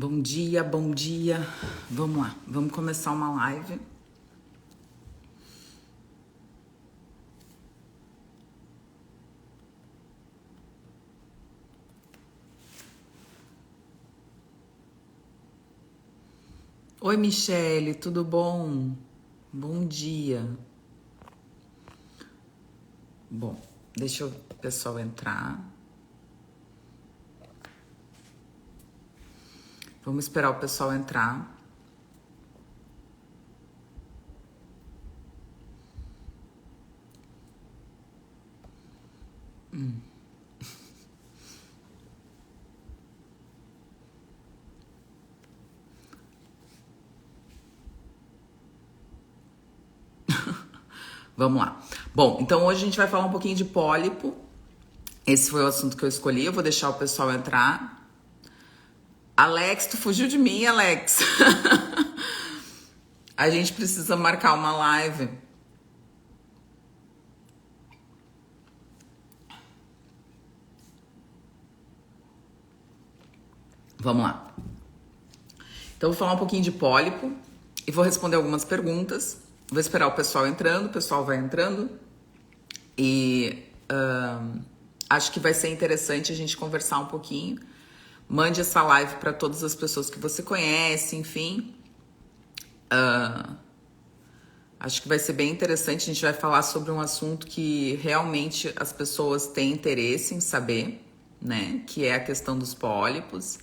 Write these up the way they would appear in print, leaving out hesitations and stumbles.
Bom dia, bom dia. Vamos lá, vamos começar uma live. Oi, Michele, tudo bom? Bom dia. Bom, deixa o pessoal entrar. Vamos esperar o pessoal entrar. Vamos lá. Bom, então hoje a gente vai falar um pouquinho de pólipo. Esse foi o assunto que eu escolhi. Eu vou deixar o pessoal entrar. Alex, tu fugiu de mim, Alex. A gente precisa marcar uma live. Vamos lá. Então, eu vou falar um pouquinho de pólipo e vou responder algumas perguntas. Vou esperar o pessoal entrando, o pessoal vai entrando. E acho que vai ser interessante a gente conversar um pouquinho. Mande essa live para todas as pessoas que você conhece, enfim. Acho que vai ser bem interessante. A gente vai falar sobre um assunto que realmente as pessoas têm interesse em saber, né? Que é a questão dos pólipos.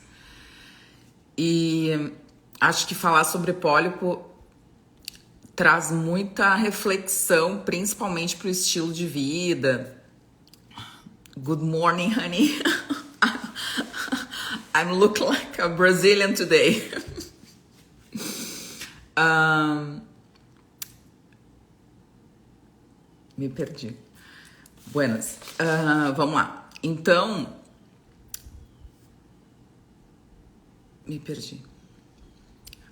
E acho que falar sobre pólipo traz muita reflexão, principalmente para o estilo de vida. Good morning, honey. I look like a Brazilian today. Me perdi. Buenas. Vamos lá. Então, me perdi.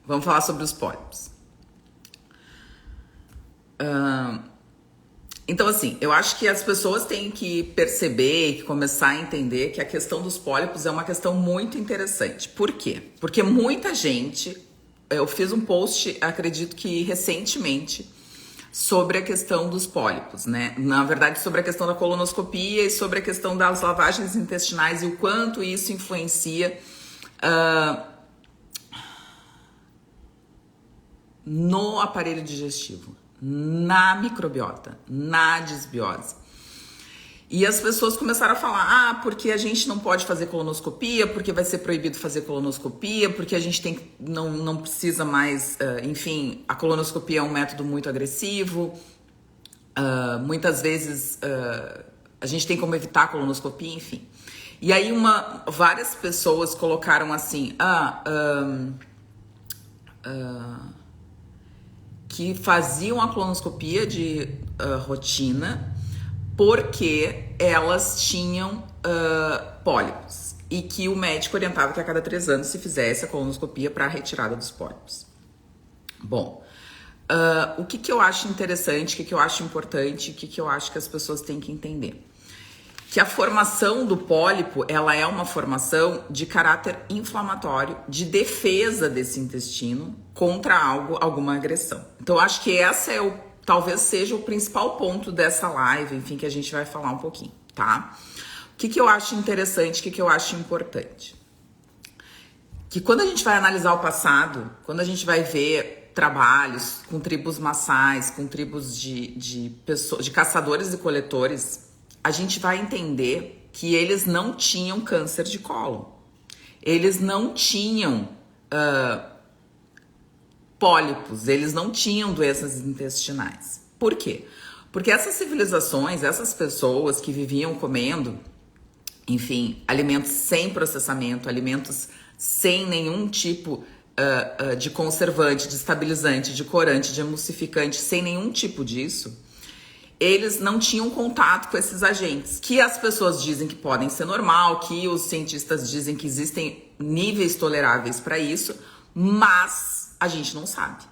Vamos falar sobre os pólipos. Então, assim, eu acho que as pessoas têm que perceber, que começar a entender que a questão dos pólipos é uma questão muito interessante. Por quê? Porque muita gente... Eu fiz um post, acredito que recentemente, sobre a questão dos pólipos, né? Na verdade, sobre a questão da colonoscopia e sobre a questão das lavagens intestinais e o quanto isso influencia no aparelho digestivo, na microbiota, na disbiose. E as pessoas começaram a falar, porque a gente não pode fazer colonoscopia, porque vai ser proibido fazer colonoscopia, porque a gente não precisa mais, enfim, a colonoscopia é um método muito agressivo, muitas vezes a gente tem como evitar a colonoscopia, enfim. E aí várias pessoas colocaram assim, que faziam a colonoscopia de rotina porque elas tinham pólipos e que o médico orientava que a cada 3 anos se fizesse a colonoscopia para a retirada dos pólipos. Bom, o que eu acho interessante, o que eu acho importante, o que eu acho que as pessoas têm que entender? Que a formação do pólipo, ela é uma formação de caráter inflamatório, de defesa desse intestino contra alguma agressão. Então, acho que essa talvez seja o principal ponto dessa live, enfim, que a gente vai falar um pouquinho, tá? O que eu acho interessante, o que eu acho importante? Que quando a gente vai analisar o passado, quando a gente vai ver trabalhos com tribos maçais, com tribos de pessoas, de caçadores e coletores, a gente vai entender que eles não tinham câncer de cólon. Eles não tinham pólipos, eles não tinham doenças intestinais. Por quê? Porque essas civilizações, essas pessoas que viviam comendo, enfim, alimentos sem processamento, alimentos sem nenhum tipo de conservante, de estabilizante, de corante, de emulsificante, sem nenhum tipo disso, eles não tinham contato com esses agentes, que as pessoas dizem que podem ser normal, que os cientistas dizem que existem níveis toleráveis para isso, mas a gente não sabe.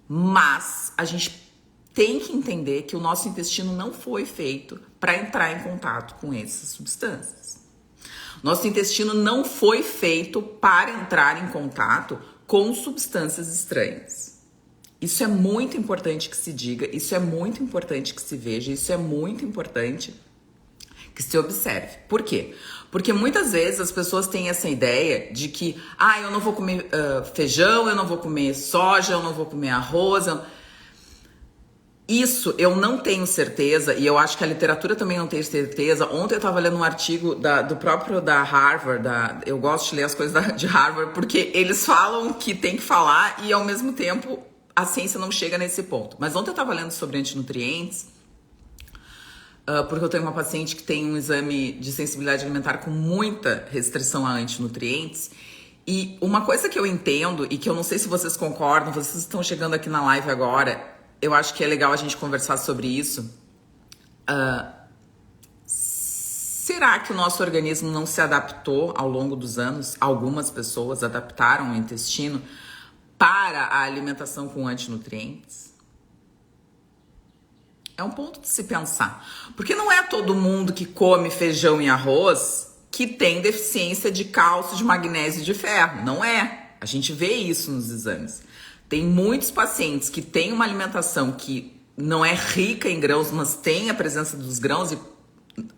Mas a gente tem que entender que o nosso intestino não foi feito para entrar em contato com essas substâncias. Nosso intestino não foi feito para entrar em contato com substâncias estranhas. Isso é muito importante que se diga, isso é muito importante que se veja, isso é muito importante que se observe. Por quê? Porque muitas vezes as pessoas têm essa ideia de que, eu não vou comer feijão, eu não vou comer soja, eu não vou comer arroz. Isso eu não tenho certeza, e eu acho que a literatura também não tem certeza. Ontem eu estava lendo um artigo do próprio da Harvard, eu gosto de ler as coisas de Harvard, porque eles falam que tem que falar e ao mesmo tempo a ciência não chega nesse ponto. Mas ontem eu estava lendo sobre antinutrientes, porque eu tenho uma paciente que tem um exame de sensibilidade alimentar com muita restrição a antinutrientes. E uma coisa que eu entendo, e que eu não sei se vocês concordam, vocês estão chegando aqui na live agora, eu acho que é legal a gente conversar sobre isso. Será que o nosso organismo não se adaptou ao longo dos anos? Algumas pessoas adaptaram o intestino para a alimentação com antinutrientes? É um ponto de se pensar. Porque não é todo mundo que come feijão e arroz que tem deficiência de cálcio, de magnésio e de ferro. Não é. A gente vê isso nos exames. Tem muitos pacientes que têm uma alimentação que não é rica em grãos, mas tem a presença dos grãos e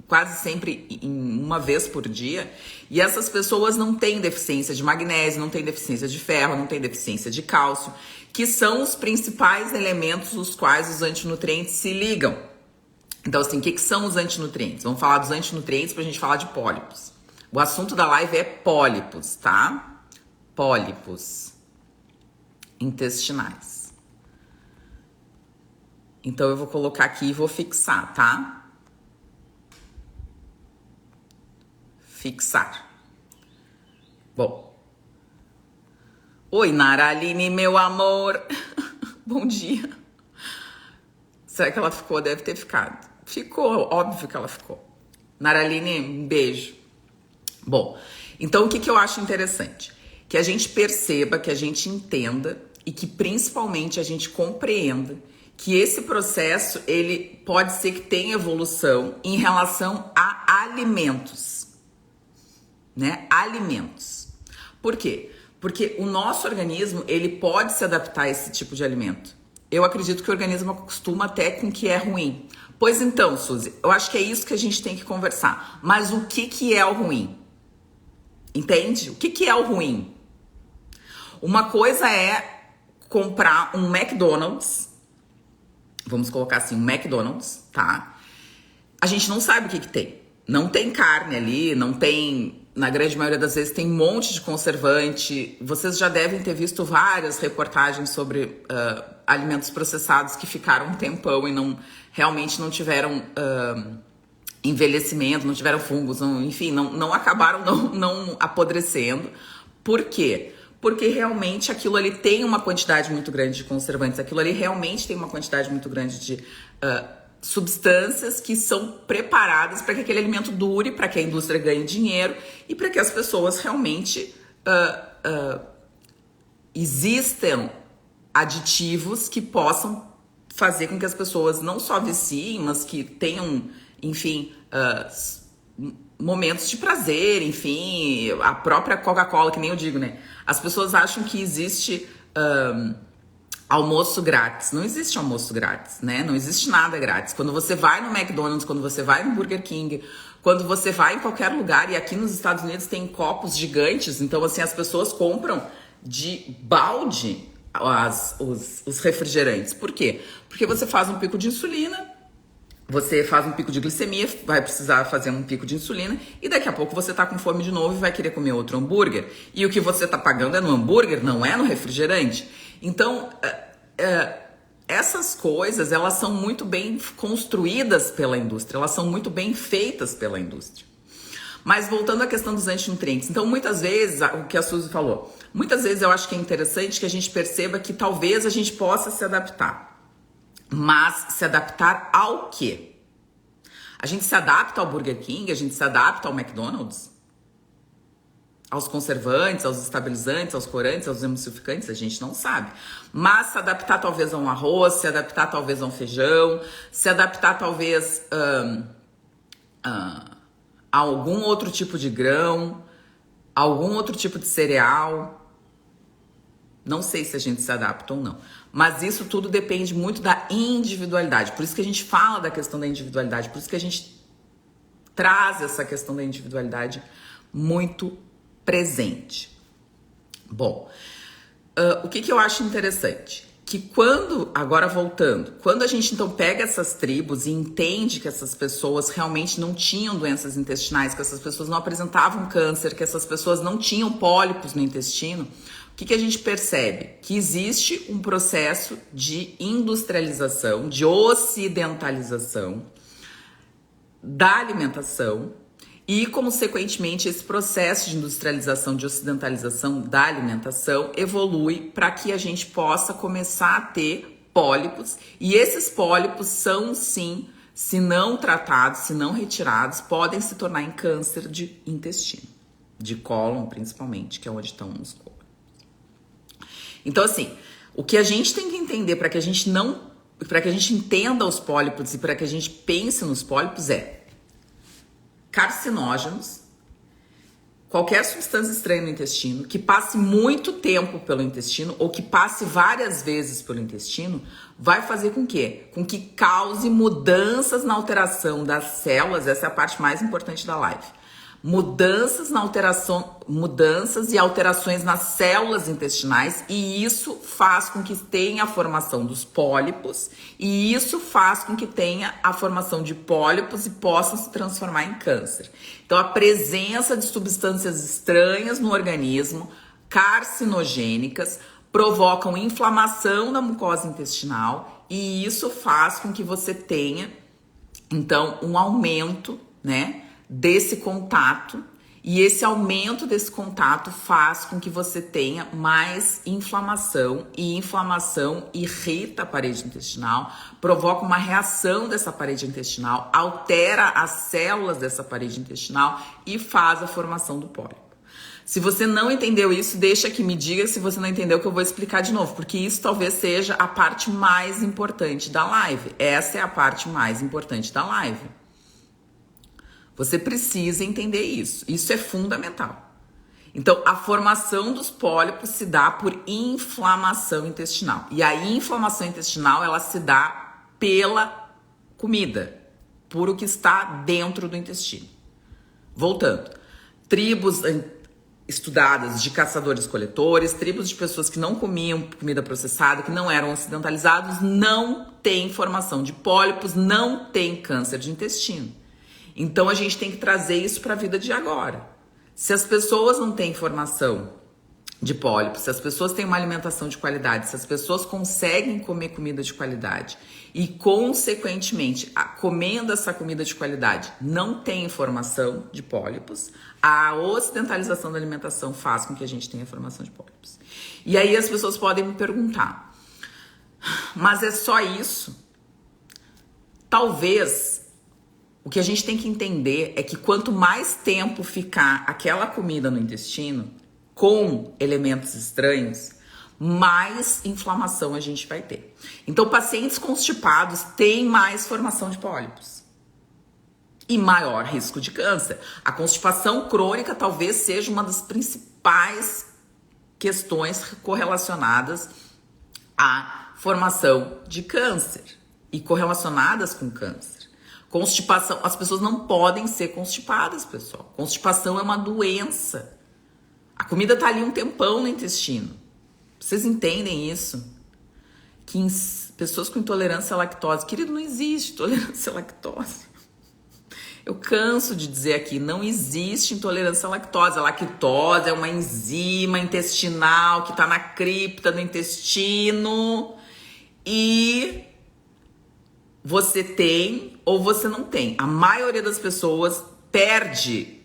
quase sempre uma vez por dia. E essas pessoas não têm deficiência de magnésio, não têm deficiência de ferro, não têm deficiência de cálcio, que são os principais elementos os quais os antinutrientes se ligam. Então, assim, o que são os antinutrientes? Vamos falar dos antinutrientes pra gente falar de pólipos. O assunto da live é pólipos, tá? Pólipos intestinais. Então eu vou colocar aqui e vou fixar, tá? Fixar. Bom. Oi, Naraline, meu amor. Bom dia. Será que ela ficou? Deve ter ficado. Ficou, óbvio que ela ficou. Naraline, um beijo. Bom, então o que eu acho interessante? Que a gente perceba, que a gente entenda e que principalmente a gente compreenda que esse processo, ele pode ser que tenha evolução em relação a alimentos, né? Alimentos. Por quê? Porque o nosso organismo, ele pode se adaptar a esse tipo de alimento. Eu acredito que o organismo acostuma até com o que é ruim. Pois então, Suzy, eu acho que é isso que a gente tem que conversar. Mas o que é o ruim? Entende? O que é o ruim? Uma coisa é comprar um McDonald's, vamos colocar assim, um McDonald's, tá? A gente não sabe o que tem. Não tem carne ali, não tem... Na grande maioria das vezes tem um monte de conservante. Vocês já devem ter visto várias reportagens sobre alimentos processados que ficaram um tempão e realmente não tiveram envelhecimento, não tiveram fungos, enfim, não acabaram não apodrecendo. Por quê? Porque realmente aquilo ali tem uma quantidade muito grande de conservantes, aquilo ali realmente tem uma quantidade muito grande de substâncias que são preparadas para que aquele alimento dure, para que a indústria ganhe dinheiro e para que as pessoas realmente existam aditivos que possam fazer com que as pessoas não só viciem, mas que tenham, enfim, momentos de prazer, enfim, a própria Coca-Cola, que nem eu digo, né? As pessoas acham que existe almoço grátis. Não existe almoço grátis, né? Não existe nada grátis. Quando você vai no McDonald's, quando você vai no Burger King, quando você vai em qualquer lugar, e aqui nos Estados Unidos tem copos gigantes, então assim, as pessoas compram de balde os refrigerantes. Por quê? Porque você faz um pico de insulina, você faz um pico de glicemia, vai precisar fazer um pico de insulina e daqui a pouco você tá com fome de novo e vai querer comer outro hambúrguer. E o que você tá pagando é no hambúrguer, não é no refrigerante. Então, essas coisas, elas são muito bem construídas pela indústria, elas são muito bem feitas pela indústria. Mas voltando à questão dos antinutrientes, então muitas vezes, o que a Suzy falou, muitas vezes eu acho que é interessante que a gente perceba que talvez a gente possa se adaptar. Mas se adaptar ao quê? A gente se adapta ao Burger King? A gente se adapta ao McDonald's? Aos conservantes, aos estabilizantes, aos corantes, aos emulsificantes? A gente não sabe. Mas se adaptar talvez a um arroz, se adaptar talvez a um feijão, se adaptar talvez algum outro tipo de grão, algum outro tipo de cereal. Não sei se a gente se adapta ou não. Mas isso tudo depende muito da individualidade. Por isso que a gente fala da questão da individualidade. Por isso que a gente traz essa questão da individualidade muito presente. Bom, o que eu acho interessante? Que agora voltando, quando a gente então pega essas tribos e entende que essas pessoas realmente não tinham doenças intestinais, que essas pessoas não apresentavam câncer, que essas pessoas não tinham pólipos no intestino, o que a gente percebe? Que existe um processo de industrialização, de ocidentalização da alimentação e, consequentemente, esse processo de industrialização, de ocidentalização da alimentação evolui para que a gente possa começar a ter pólipos. E esses pólipos são, sim, se não tratados, se não retirados, podem se tornar em câncer de intestino, de cólon principalmente, que é onde estão os cólicos. Então, assim, o que a gente tem que entender para que a gente entenda os pólipos e para que a gente pense nos pólipos é carcinógenos, qualquer substância estranha no intestino, que passe muito tempo pelo intestino ou que passe várias vezes pelo intestino, vai fazer com quê? Com que cause mudanças na alteração das células, essa é a parte mais importante da live. Mudanças e alterações nas células intestinais, e isso faz com que tenha a formação dos pólipos, e isso faz com que tenha a formação de pólipos e possam se transformar em câncer. Então, a presença de substâncias estranhas no organismo, carcinogênicas, provocam inflamação da mucosa intestinal, e isso faz com que você tenha, então, um aumento, né, desse contato, e esse aumento desse contato faz com que você tenha mais inflamação, e inflamação irrita a parede intestinal, provoca uma reação dessa parede intestinal, altera as células dessa parede intestinal e faz a formação do pólipo. Se você não entendeu isso, deixa que me diga se você não entendeu, que eu vou explicar de novo, porque isso talvez seja a parte mais importante da live. Essa é a parte mais importante da live. Você precisa entender isso. Isso é fundamental. Então, a formação dos pólipos se dá por inflamação intestinal. E a inflamação intestinal, ela se dá pela comida, por o que está dentro do intestino. Voltando. Tribos estudadas de caçadores-coletores, tribos de pessoas que não comiam comida processada, que não eram ocidentalizados, não têm formação de pólipos, não têm câncer de intestino. Então, a gente tem que trazer isso para a vida de agora. Se as pessoas não têm formação de pólipos, se as pessoas têm uma alimentação de qualidade, se as pessoas conseguem comer comida de qualidade e, consequentemente, comendo essa comida de qualidade, não tem formação de pólipos, a ocidentalização da alimentação faz com que a gente tenha formação de pólipos. E aí as pessoas podem me perguntar, mas é só isso? Talvez. O que a gente tem que entender é que quanto mais tempo ficar aquela comida no intestino com elementos estranhos, mais inflamação a gente vai ter. Então, pacientes constipados têm mais formação de pólipos e maior risco de câncer. A constipação crônica talvez seja uma das principais questões correlacionadas à formação de câncer e correlacionadas com câncer. Constipação, as pessoas não podem ser constipadas, pessoal. Constipação é uma doença. A comida tá ali um tempão no intestino. Vocês entendem isso? Que pessoas com intolerância à lactose, querido, não existe intolerância à lactose. Eu canso de dizer aqui, não existe intolerância à lactose. A lactose é uma enzima intestinal que tá na cripta do intestino e você tem ou você não tem. A maioria das pessoas perde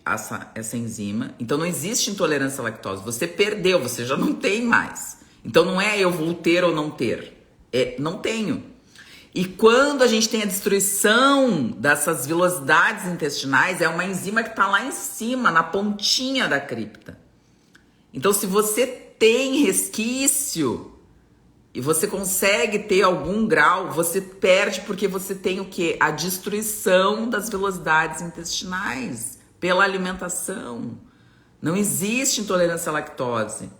essa enzima. Então não existe intolerância à lactose. Você perdeu, você já não tem mais. Então não é eu vou ter ou não ter. É não tenho. E quando a gente tem a destruição dessas vilosidades intestinais, é uma enzima que está lá em cima, na pontinha da cripta. Então se você tem resquício e você consegue ter algum grau, você perde porque você tem o quê? A destruição das velocidades intestinais pela alimentação. Não existe intolerância à lactose.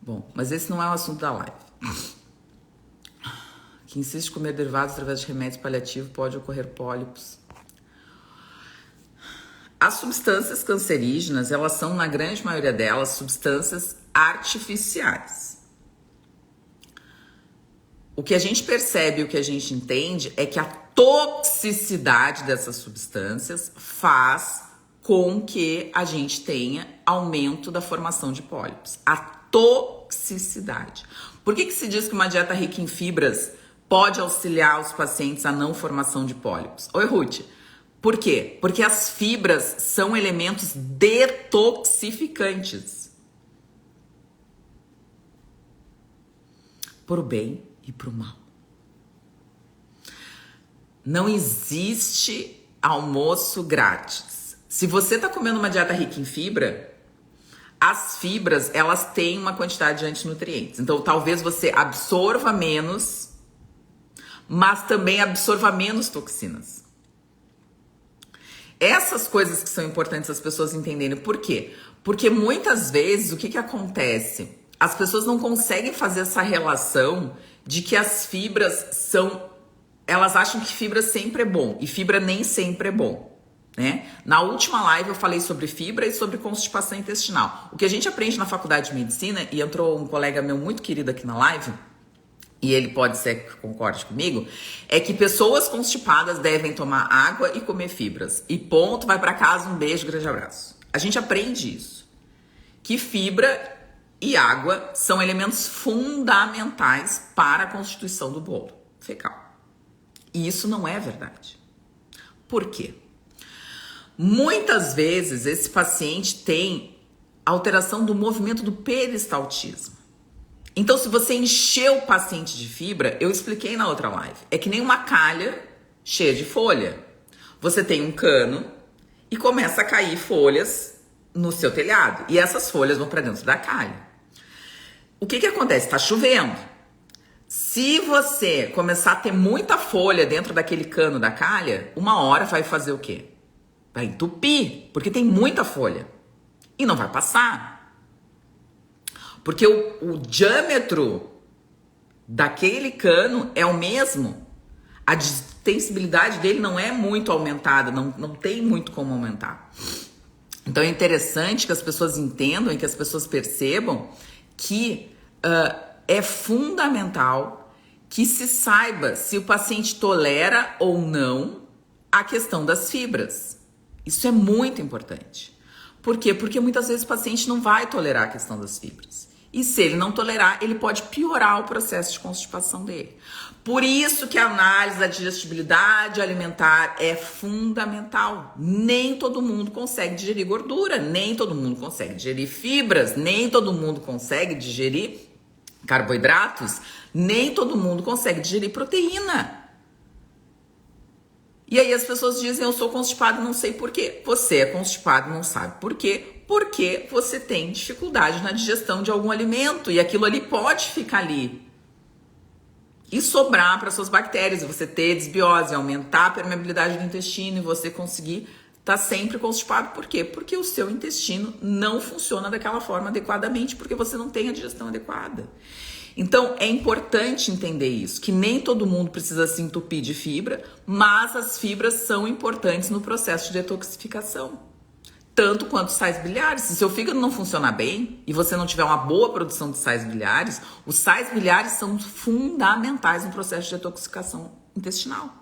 Bom, mas esse não é o assunto da live. Que insiste em comer derivados através de remédios paliativos pode ocorrer pólipos. As substâncias cancerígenas, elas são, na grande maioria delas, substâncias artificiais. O que a gente percebe, o que a gente entende é que a toxicidade dessas substâncias faz com que a gente tenha aumento da formação de pólipos. A toxicidade. Por que se diz que uma dieta rica em fibras pode auxiliar os pacientes à não formação de pólipos? Oi, Ruth. Por quê? Porque as fibras são elementos detoxificantes. Pro bem e pro mal. Não existe almoço grátis. Se você tá comendo uma dieta rica em fibra, as fibras, elas têm uma quantidade de antinutrientes. Então, talvez você absorva menos, mas também absorva menos toxinas. Essas coisas que são importantes as pessoas entenderem. Por quê? Porque muitas vezes, o que acontece? As pessoas não conseguem fazer essa relação de que as fibras são... Elas acham que fibra sempre é bom, e fibra nem sempre é bom, né? Na última live eu falei sobre fibra e sobre constipação intestinal. O que a gente aprende na faculdade de medicina, e entrou um colega meu muito querido aqui na live, e ele pode ser que concorde comigo, é que pessoas constipadas devem tomar água e comer fibras. E ponto, vai pra casa, um beijo, grande abraço. A gente aprende isso. Que fibra e água são elementos fundamentais para a constituição do bolo fecal. E isso não é verdade. Por quê? Muitas vezes esse paciente tem alteração do movimento do peristaltismo. Então, se você encher o paciente de fibra, eu expliquei na outra live, é que nem uma calha cheia de folha. Você tem um cano e começa a cair folhas no seu telhado. E essas folhas vão para dentro da calha. O que acontece? Está chovendo. Se você começar a ter muita folha dentro daquele cano da calha, uma hora vai fazer o quê? Vai entupir, porque tem muita folha. E não vai passar. Porque o diâmetro daquele cano é o mesmo. A distensibilidade dele não é muito aumentada, não tem muito como aumentar. Então é interessante que as pessoas entendam e que as pessoas percebam que é fundamental que se saiba se o paciente tolera ou não a questão das fibras. Isso é muito importante. Por quê? Porque muitas vezes o paciente não vai tolerar a questão das fibras. E se ele não tolerar, ele pode piorar o processo de constipação dele. Por isso que a análise da digestibilidade alimentar é fundamental. Nem todo mundo consegue digerir gordura, nem todo mundo consegue digerir fibras, nem todo mundo consegue digerir carboidratos, nem todo mundo consegue digerir proteína. E aí as pessoas dizem, eu sou constipado, não sei por quê. Você é constipado, não sabe por quê. Porque você tem dificuldade na digestão de algum alimento e aquilo ali pode ficar ali e sobrar para suas bactérias, e você ter desbiose, aumentar a permeabilidade do intestino e você conseguir estar sempre constipado. Por quê? Porque o seu intestino não funciona daquela forma adequadamente, porque você não tem a digestão adequada. Então, é importante entender isso, que nem todo mundo precisa se entupir de fibra, mas as fibras são importantes no processo de detoxificação. Tanto quanto sais biliares. Se seu fígado não funcionar bem e você não tiver uma boa produção de sais biliares, os sais biliares são fundamentais no processo de detoxificação intestinal.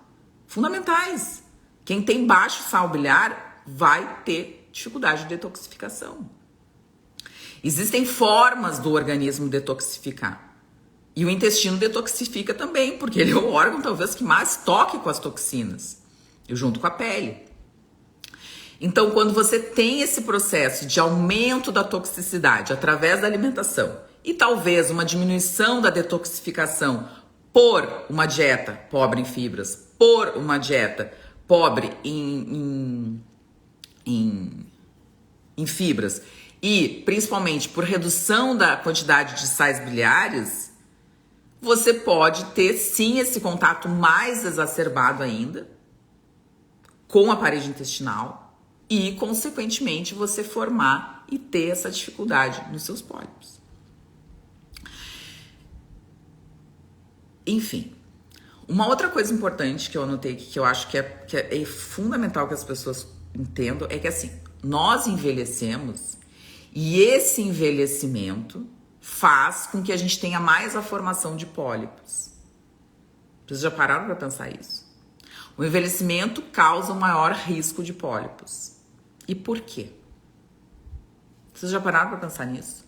Fundamentais. Quem tem baixo sal biliar vai ter dificuldade de detoxificação. Existem formas do organismo detoxificar. E o intestino detoxifica também, porque ele é o órgão talvez que mais toque com as toxinas, junto com a pele. Então, quando você tem esse processo de aumento da toxicidade através da alimentação e talvez uma diminuição da detoxificação por uma dieta pobre em fibras, por uma dieta pobre em fibras e principalmente por redução da quantidade de sais biliares, você pode ter sim esse contato mais exacerbado ainda com a parede intestinal e, consequentemente, você formar e ter essa dificuldade nos seus pólipos. Enfim, uma outra coisa importante que eu anotei aqui, que eu acho que é fundamental que as pessoas entendam, é que assim, nós envelhecemos e esse envelhecimento faz com que a gente tenha mais a formação de pólipos. Vocês já pararam para pensar isso? O envelhecimento causa um maior risco de pólipos. E por quê? Vocês já pararam para pensar nisso?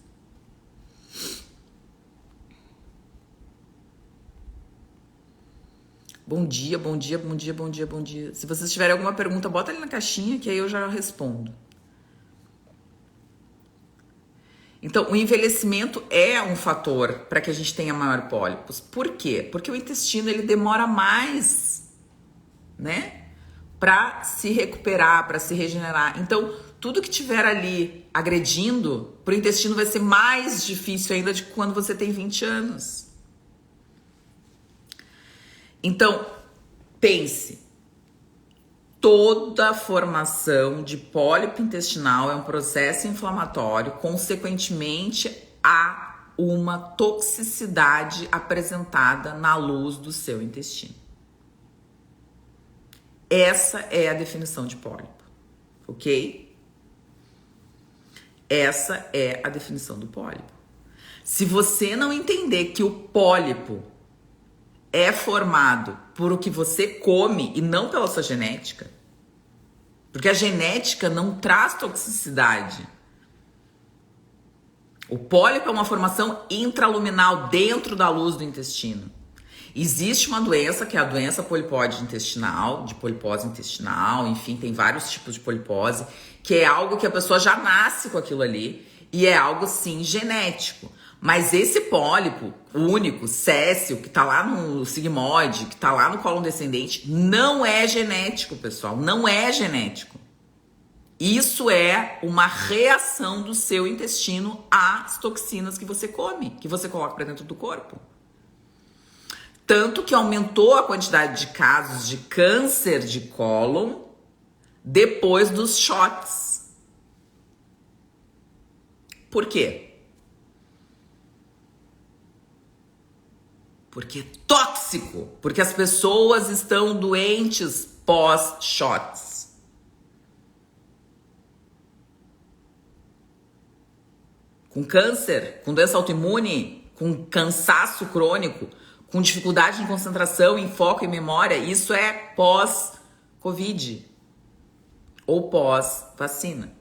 Bom dia, bom dia, bom dia, bom dia, bom dia. Se vocês tiverem alguma pergunta, bota ali na caixinha que aí eu já respondo. Então, o envelhecimento é um fator para que a gente tenha maior pólipos. Por quê? Porque o intestino ele demora mais, né, para se recuperar, para se regenerar. Então, tudo que tiver ali agredindo, pro intestino vai ser mais difícil ainda de quando você tem 20 anos. Então, pense, toda formação de pólipo intestinal é um processo inflamatório, consequentemente há uma toxicidade apresentada na luz do seu intestino. Essa é a definição de pólipo, ok? Essa é a definição do pólipo. Se você não entender que o pólipo é formado por o que você come e não pela sua genética, porque a genética não traz toxicidade. O pólipo é uma formação intraluminal dentro da luz do intestino. Existe uma doença que é a doença polipóide intestinal, de polipose intestinal, enfim, tem vários tipos de polipose, que é algo que a pessoa já nasce com aquilo ali e é algo sim genético. Mas esse pólipo único, céssio, que tá lá no sigmoide, que tá lá no cólon descendente, não é genético, pessoal. Não é genético. Isso é uma reação do seu intestino às toxinas que você come, que você coloca para dentro do corpo. Tanto que aumentou a quantidade de casos de câncer de cólon depois dos shots. Por quê? Porque é tóxico, porque as pessoas estão doentes pós-shots. Com câncer, com doença autoimune, com cansaço crônico, com dificuldade em concentração, em foco e memória, isso é pós-Covid ou pós-vacina.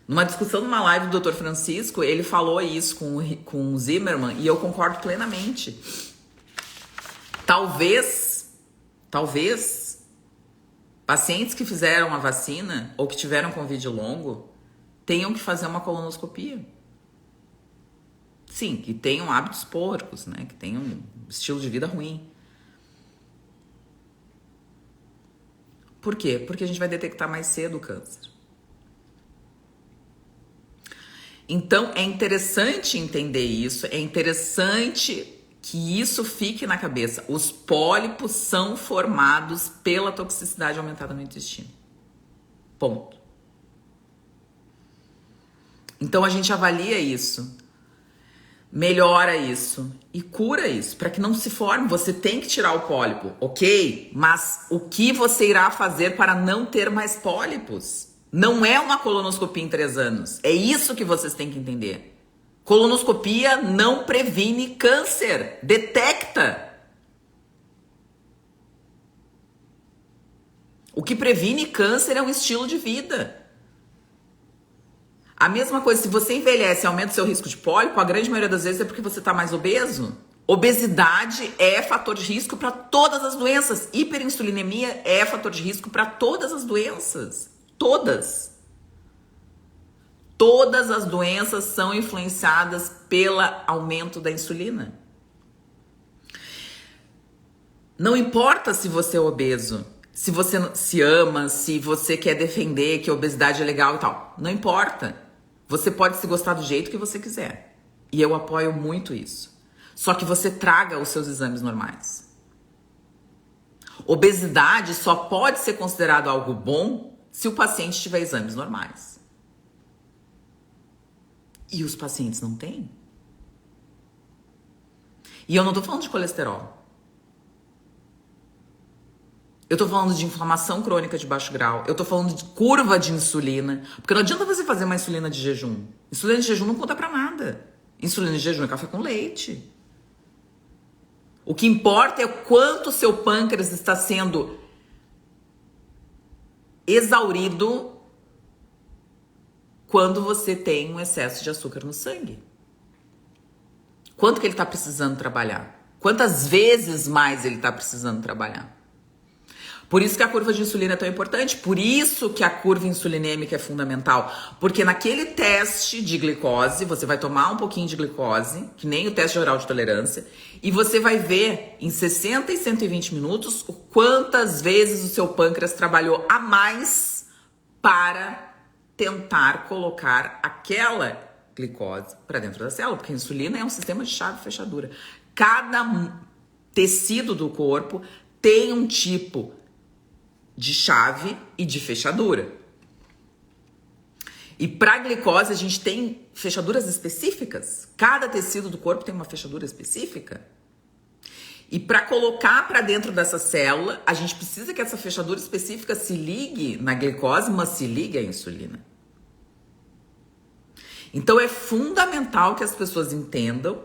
Numa discussão numa live do Dr. Francisco, ele falou isso com o Zimmermann e eu concordo plenamente. Talvez, pacientes que fizeram a vacina ou que tiveram Covid longo tenham que fazer uma colonoscopia. Sim, que tenham hábitos porcos, né? Que tenham um estilo de vida ruim. Por quê? Porque a gente vai detectar mais cedo o câncer. Então, é interessante entender isso, é interessante que isso fique na cabeça. Os pólipos são formados pela toxicidade aumentada no intestino. Ponto. Então, a gente avalia isso, melhora isso e cura isso, para que não se forme. Você tem que tirar o pólipo, ok? Mas o que você irá fazer para não ter mais pólipos? Não é uma colonoscopia em 3 anos. É isso que vocês têm que entender. Colonoscopia não previne câncer. Detecta. O que previne câncer é um estilo de vida. A mesma coisa, se você envelhece e aumenta o seu risco de pólipo, a grande maioria das vezes é porque você está mais obeso. Obesidade é fator de risco para todas as doenças. Hiperinsulinemia é fator de risco para todas as doenças. Todas. Todas as doenças são influenciadas pelo aumento da insulina. Não importa se você é obeso, se você se ama, se você quer defender que a obesidade é legal e tal. Não importa. Você pode se gostar do jeito que você quiser. E eu apoio muito isso. Só que você traga os seus exames normais. Obesidade só pode ser considerado algo bom se o paciente tiver exames normais. E os pacientes não têm. E eu não tô falando de colesterol. Eu tô falando de inflamação crônica de baixo grau. Eu tô falando de curva de insulina. Porque não adianta você fazer uma insulina de jejum. Insulina de jejum não conta pra nada. Insulina de jejum é café com leite. O que importa é o quanto o seu pâncreas está sendo exaurido quando você tem um excesso de açúcar no sangue. Quanto que ele está precisando trabalhar? Quantas vezes mais ele está precisando trabalhar? Por isso que a curva de insulina é tão importante, por isso que a curva insulinêmica é fundamental. Porque naquele teste de glicose, você vai tomar um pouquinho de glicose, que nem o teste oral de tolerância, e você vai ver em 60 e 120 minutos quantas vezes o seu pâncreas trabalhou a mais para tentar colocar aquela glicose para dentro da célula, porque a insulina é um sistema de chave e fechadura. Cada tecido do corpo tem um tipo de chave e de fechadura. E para a glicose a gente tem fechaduras específicas. Cada tecido do corpo tem uma fechadura específica. E para colocar para dentro dessa célula, a gente precisa que essa fechadura específica se ligue na glicose, mas se ligue à insulina. Então é fundamental que as pessoas entendam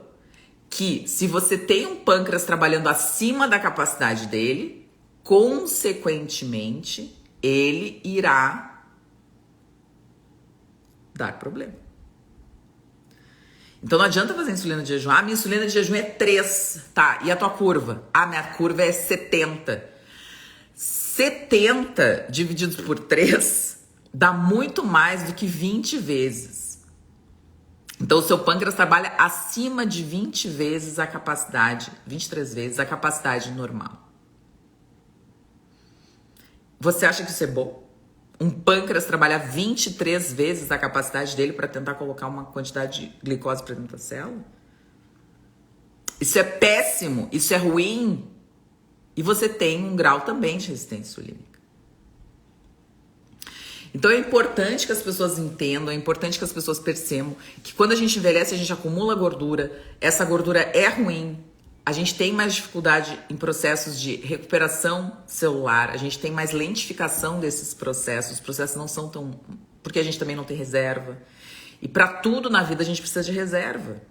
que se você tem um pâncreas trabalhando acima da capacidade dele, consequentemente, ele irá dar problema. Então não adianta fazer insulina de jejum. Ah, minha insulina de jejum é 3. Tá, e a tua curva? Ah, minha curva é 70. 70 divididos por 3 dá muito mais do que 20 vezes. Então o seu pâncreas trabalha acima de 20 vezes a capacidade, 23 vezes a capacidade normal. Você acha que isso é bom? Um pâncreas trabalhar 23 vezes a capacidade dele para tentar colocar uma quantidade de glicose para dentro da célula? Isso é péssimo, isso é ruim. E você tem um grau também de resistência insulínica. Então é importante que as pessoas entendam, é importante que as pessoas percebam que quando a gente envelhece, a gente acumula gordura, essa gordura é ruim. A gente tem mais dificuldade em processos de recuperação celular, a gente tem mais lentificação desses processos, os processos não são tão... porque a gente também não tem reserva. E para tudo na vida a gente precisa de reserva.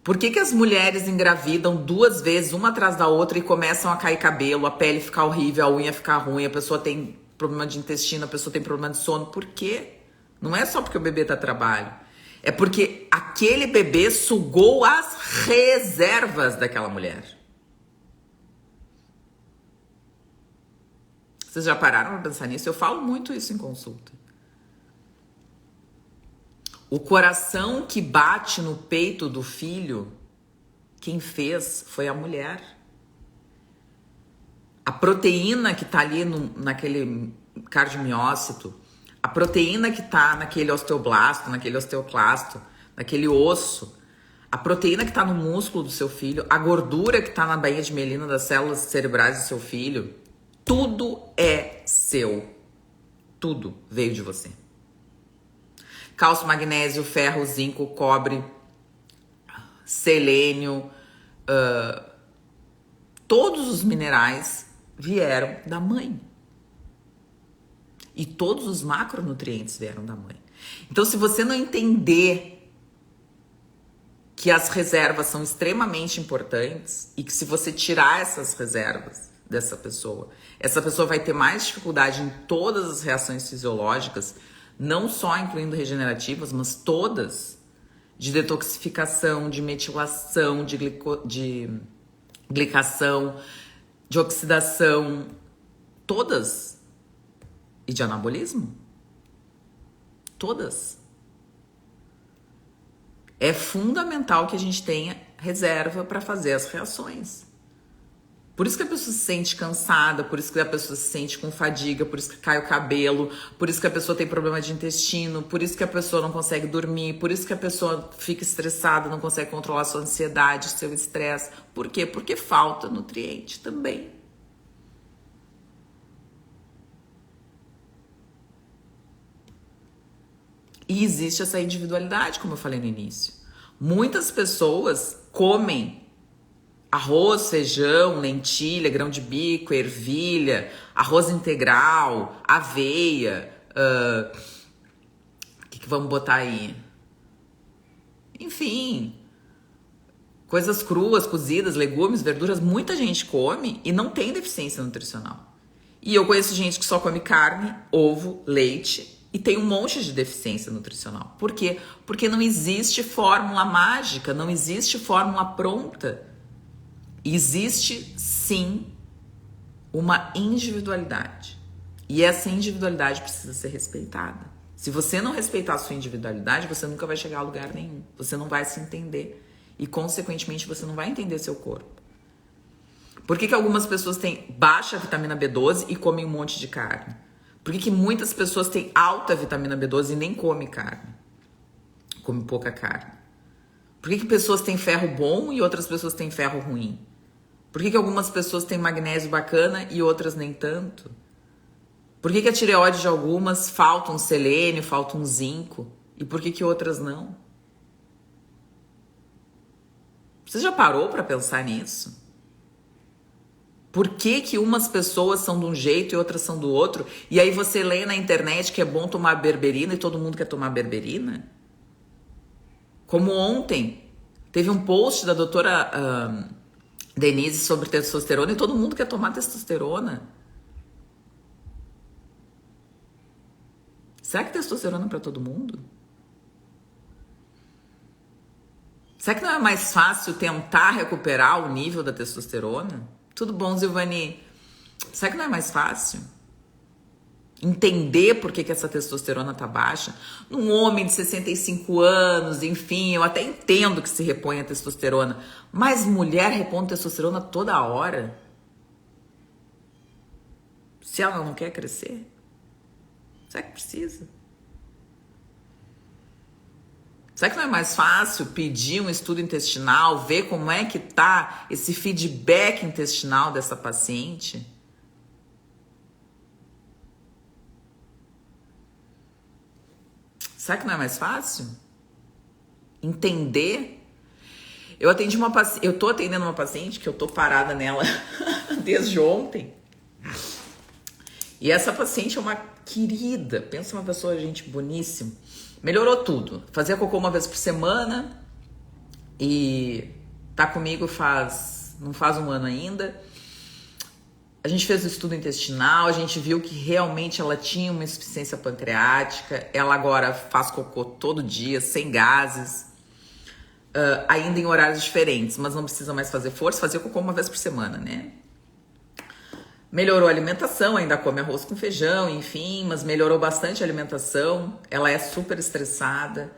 Por que as mulheres engravidam 2 vezes, uma atrás da outra, e começam a cair cabelo, a pele ficar horrível, a unha ficar ruim, a pessoa tem problema de intestino, a pessoa tem problema de sono? Por quê? Não é só porque o bebê tá a trabalho. É porque aquele bebê sugou as reservas daquela mulher. Vocês já pararam para pensar nisso? Eu falo muito isso em consulta. O coração que bate no peito do filho, quem fez foi a mulher. A proteína que tá ali naquele cardiomiócito, a proteína que tá naquele osteoblasto, naquele osteoclasto, naquele osso, a proteína que tá no músculo do seu filho, a gordura que tá na baía de mielina das células cerebrais do seu filho, tudo é seu. Tudo veio de você. Cálcio, magnésio, ferro, zinco, cobre, selênio, todos os minerais vieram da mãe. E todos os macronutrientes vieram da mãe. Então, se você não entender que as reservas são extremamente importantes e que se você tirar essas reservas dessa pessoa, essa pessoa vai ter mais dificuldade em todas as reações fisiológicas, não só incluindo regenerativas, mas todas, de detoxificação, de metilação, de glicação, de oxidação, todas. E de anabolismo? Todas. É fundamental que a gente tenha reserva para fazer as reações. Por isso que a pessoa se sente cansada, por isso que a pessoa se sente com fadiga, por isso que cai o cabelo, por isso que a pessoa tem problema de intestino, por isso que a pessoa não consegue dormir, por isso que a pessoa fica estressada, não consegue controlar sua ansiedade, seu estresse. Por quê? Porque falta nutriente também. E existe essa individualidade, como eu falei no início. Muitas pessoas comem arroz, feijão, lentilha, grão de bico, ervilha, arroz integral, aveia, o que vamos botar aí? Enfim, coisas cruas, cozidas, legumes, verduras, muita gente come e não tem deficiência nutricional. E eu conheço gente que só come carne, ovo, leite e tem um monte de deficiência nutricional. Por quê? Porque não existe fórmula mágica, não existe fórmula pronta. Existe, sim, uma individualidade. E essa individualidade precisa ser respeitada. Se você não respeitar a sua individualidade, você nunca vai chegar a lugar nenhum. Você não vai se entender. E, consequentemente, você não vai entender seu corpo. Por que algumas pessoas têm baixa vitamina B12 e comem um monte de carne? Por que muitas pessoas têm alta vitamina B12 e nem comem carne? Comem pouca carne. Por que pessoas têm ferro bom e outras pessoas têm ferro ruim? Por que algumas pessoas têm magnésio bacana e outras nem tanto? Por que a tireoide de algumas falta um selênio, falta um zinco? E por que outras não? Você já parou para pensar nisso? Por que umas pessoas são de um jeito e outras são do outro? E aí você lê na internet que é bom tomar berberina e todo mundo quer tomar berberina? Como ontem, teve um post da doutora Denise sobre testosterona e todo mundo quer tomar testosterona. Será que testosterona é para todo mundo? Será que não é mais fácil tentar recuperar o nível da testosterona? Tudo bom, Zilvani? Será que não é mais fácil entender por que essa testosterona tá baixa? Num homem de 65 anos, enfim, eu até entendo que se repõe a testosterona, mas mulher repõe testosterona toda hora? Se ela não quer crescer? Será que precisa? Será que não é mais fácil pedir um estudo intestinal, ver como é que tá esse feedback intestinal dessa paciente? Será que não é mais fácil? Entender? Eu tô atendendo uma paciente que eu tô parada nela desde ontem. E essa paciente é uma querida, pensa uma pessoa, gente, boníssima. Melhorou tudo. Fazia cocô uma vez por semana e tá comigo não faz um ano ainda. A gente fez o estudo intestinal, a gente viu que realmente ela tinha uma insuficiência pancreática. Ela agora faz cocô todo dia, sem gases, ainda em horários diferentes, mas não precisa mais fazer força, fazia cocô uma vez por semana, né? Melhorou a alimentação, ainda come arroz com feijão, enfim, mas melhorou bastante a alimentação. Ela é super estressada,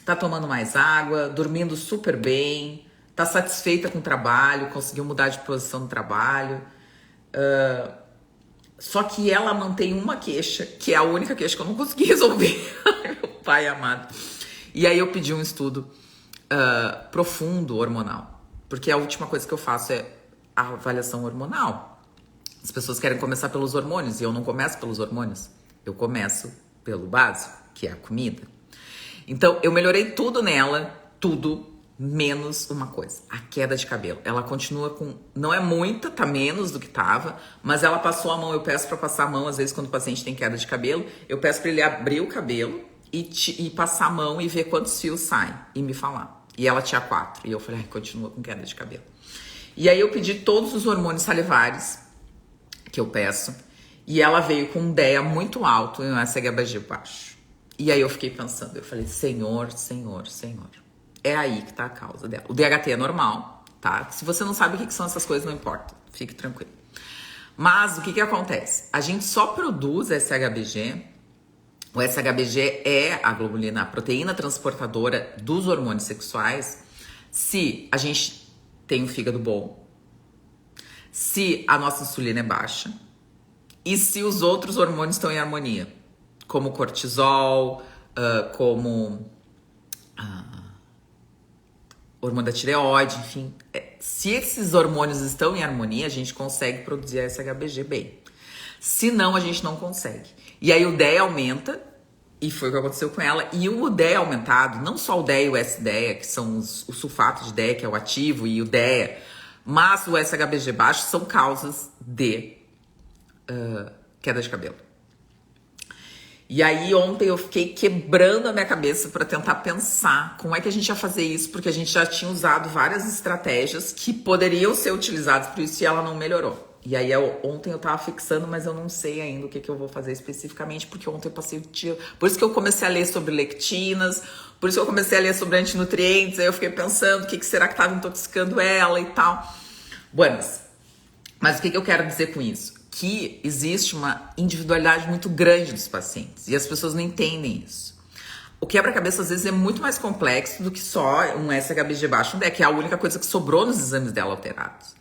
tá tomando mais água, dormindo super bem, tá satisfeita com o trabalho, conseguiu mudar de posição no trabalho. Só que ela mantém uma queixa, que é a única queixa que eu não consegui resolver. Meu pai amado. E aí eu pedi um estudo profundo hormonal. Porque a última coisa que eu faço é a avaliação hormonal. As pessoas querem começar pelos hormônios e eu não começo pelos hormônios. Eu começo pelo básico, que é a comida. Então, eu melhorei tudo nela, tudo, menos uma coisa, a queda de cabelo. Ela continua com... Não é muita, tá menos do que tava, mas ela passou a mão, eu peço pra passar a mão, às vezes quando o paciente tem queda de cabelo, eu peço pra ele abrir o cabelo e passar a mão e ver quantos fios saem e me falar. E ela tinha 4. E eu falei, continua com queda de cabelo. E aí eu pedi todos os hormônios salivares que eu peço. E ela veio com um DEA muito alto e um SHBG baixo. E aí eu fiquei pensando, eu falei, Senhor, Senhor, Senhor. É aí que tá a causa dela. O DHT é normal, tá? Se você não sabe o que são essas coisas, não importa. Fique tranquilo. Mas o que acontece? A gente só produz SHBG... O SHBG é a globulina, a proteína transportadora dos hormônios sexuais, se a gente tem um fígado bom, se a nossa insulina é baixa e se os outros hormônios estão em harmonia, como cortisol, como hormônio da tireoide, enfim. Se esses hormônios estão em harmonia, a gente consegue produzir a SHBG bem. Se não, a gente não consegue. E aí o DEA aumenta, e foi o que aconteceu com ela. E o DEA aumentado, não só o DEA e o S-DEA, que são o sulfato de DEA, que é o ativo, e o DEA, mas o SHBG baixo são causas de queda de cabelo. E aí ontem eu fiquei quebrando a minha cabeça para tentar pensar como é que a gente ia fazer isso, porque a gente já tinha usado várias estratégias que poderiam ser utilizadas por isso e ela não melhorou. E aí ontem eu tava fixando, mas eu não sei ainda o que eu vou fazer especificamente, porque ontem eu passei o dia... Por isso que eu comecei a ler sobre lectinas, por isso que eu comecei a ler sobre antinutrientes, aí eu fiquei pensando o que será que tava intoxicando ela e tal. Buenas. Mas o que eu quero dizer com isso? Que existe uma individualidade muito grande dos pacientes e as pessoas não entendem isso. O quebra-cabeça às vezes é muito mais complexo do que só um SHBG baixo, que é a única coisa que sobrou nos exames dela alterados.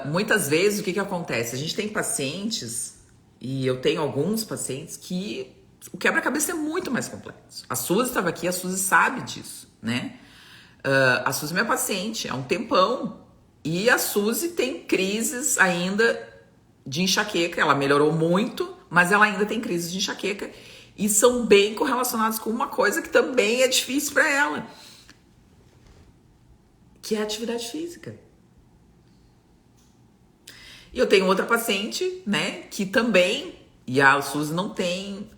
Muitas vezes o que acontece? A gente tem pacientes, e eu tenho alguns pacientes, que o quebra-cabeça é muito mais complexo. A Suzy estava aqui, a Suzy sabe disso, né? A Suzy é minha paciente há um tempão e a Suzy tem crises ainda de enxaqueca. Ela melhorou muito, mas ela ainda tem crises de enxaqueca e são bem correlacionadas com uma coisa que também é difícil para ela, que é a atividade física. E eu tenho outra paciente, né, que também, e a Suzy não tem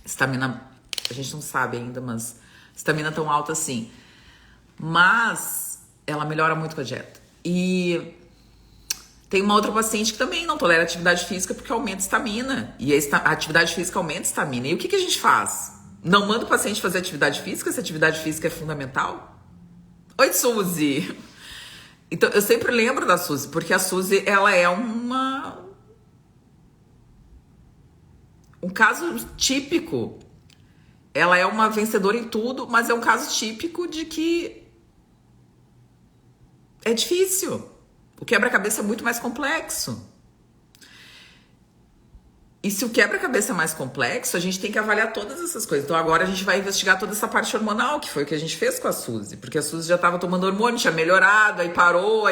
estamina, a gente não sabe ainda, mas estamina tão alta assim, mas ela melhora muito com a dieta. E tem uma outra paciente que também não tolera atividade física porque aumenta estamina. E a atividade física aumenta estamina. E o que a gente faz? Não manda o paciente fazer atividade física se a atividade física é fundamental? Oi, Suzy! Então, eu sempre lembro da Suzy, porque a Suzy, ela é um caso típico. Ela é uma vencedora em tudo, mas é um caso típico de que é difícil. O quebra-cabeça é muito mais complexo. E se o quebra-cabeça é mais complexo, a gente tem que avaliar todas essas coisas. Então agora a gente vai investigar toda essa parte hormonal, que foi o que a gente fez com a Suzy. Porque a Suzy já estava tomando hormônio, tinha melhorado, aí parou.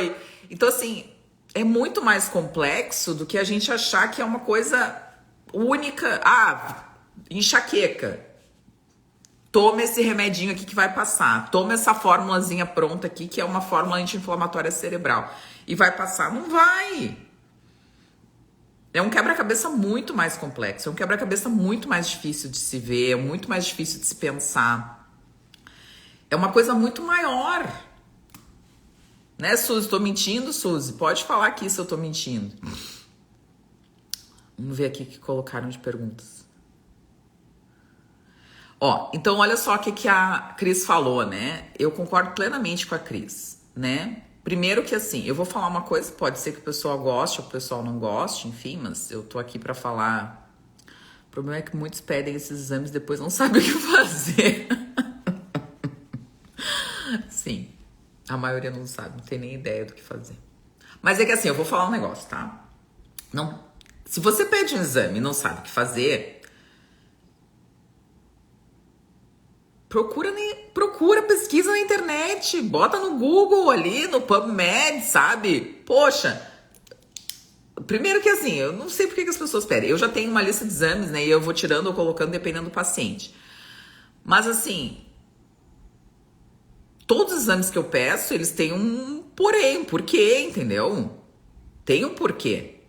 Então assim, é muito mais complexo do que a gente achar que é uma coisa única. Enxaqueca. Toma esse remedinho aqui que vai passar. Toma essa fórmulazinha pronta aqui, que é uma fórmula anti-inflamatória cerebral. E vai passar? Não vai. É um quebra-cabeça muito mais complexo. É um quebra-cabeça muito mais difícil de se ver. É muito mais difícil de se pensar. É uma coisa muito maior. Né, Suzy? Tô mentindo, Suzy? Pode falar aqui se eu tô mentindo. Vamos ver aqui o que colocaram de perguntas. Então olha só o que a Cris falou, né? Eu concordo plenamente com a Cris, né? Primeiro que assim, eu vou falar uma coisa, pode ser que o pessoal goste ou o pessoal não goste, enfim, mas eu tô aqui pra falar. O problema é que muitos pedem esses exames e depois não sabem o que fazer. Sim, a maioria não sabe, não tem nem ideia do que fazer. Mas é que assim, eu vou falar um negócio, tá? Se você pede um exame e não sabe o que fazer, procura, pesquisa na internet, bota no Google ali, no PubMed, sabe? Poxa, primeiro que assim, eu não sei por que as pessoas pedem. Eu já tenho uma lista de exames, né? E eu vou tirando ou colocando dependendo do paciente. Mas assim, todos os exames que eu peço, eles têm um porquê, entendeu? Tem um porquê.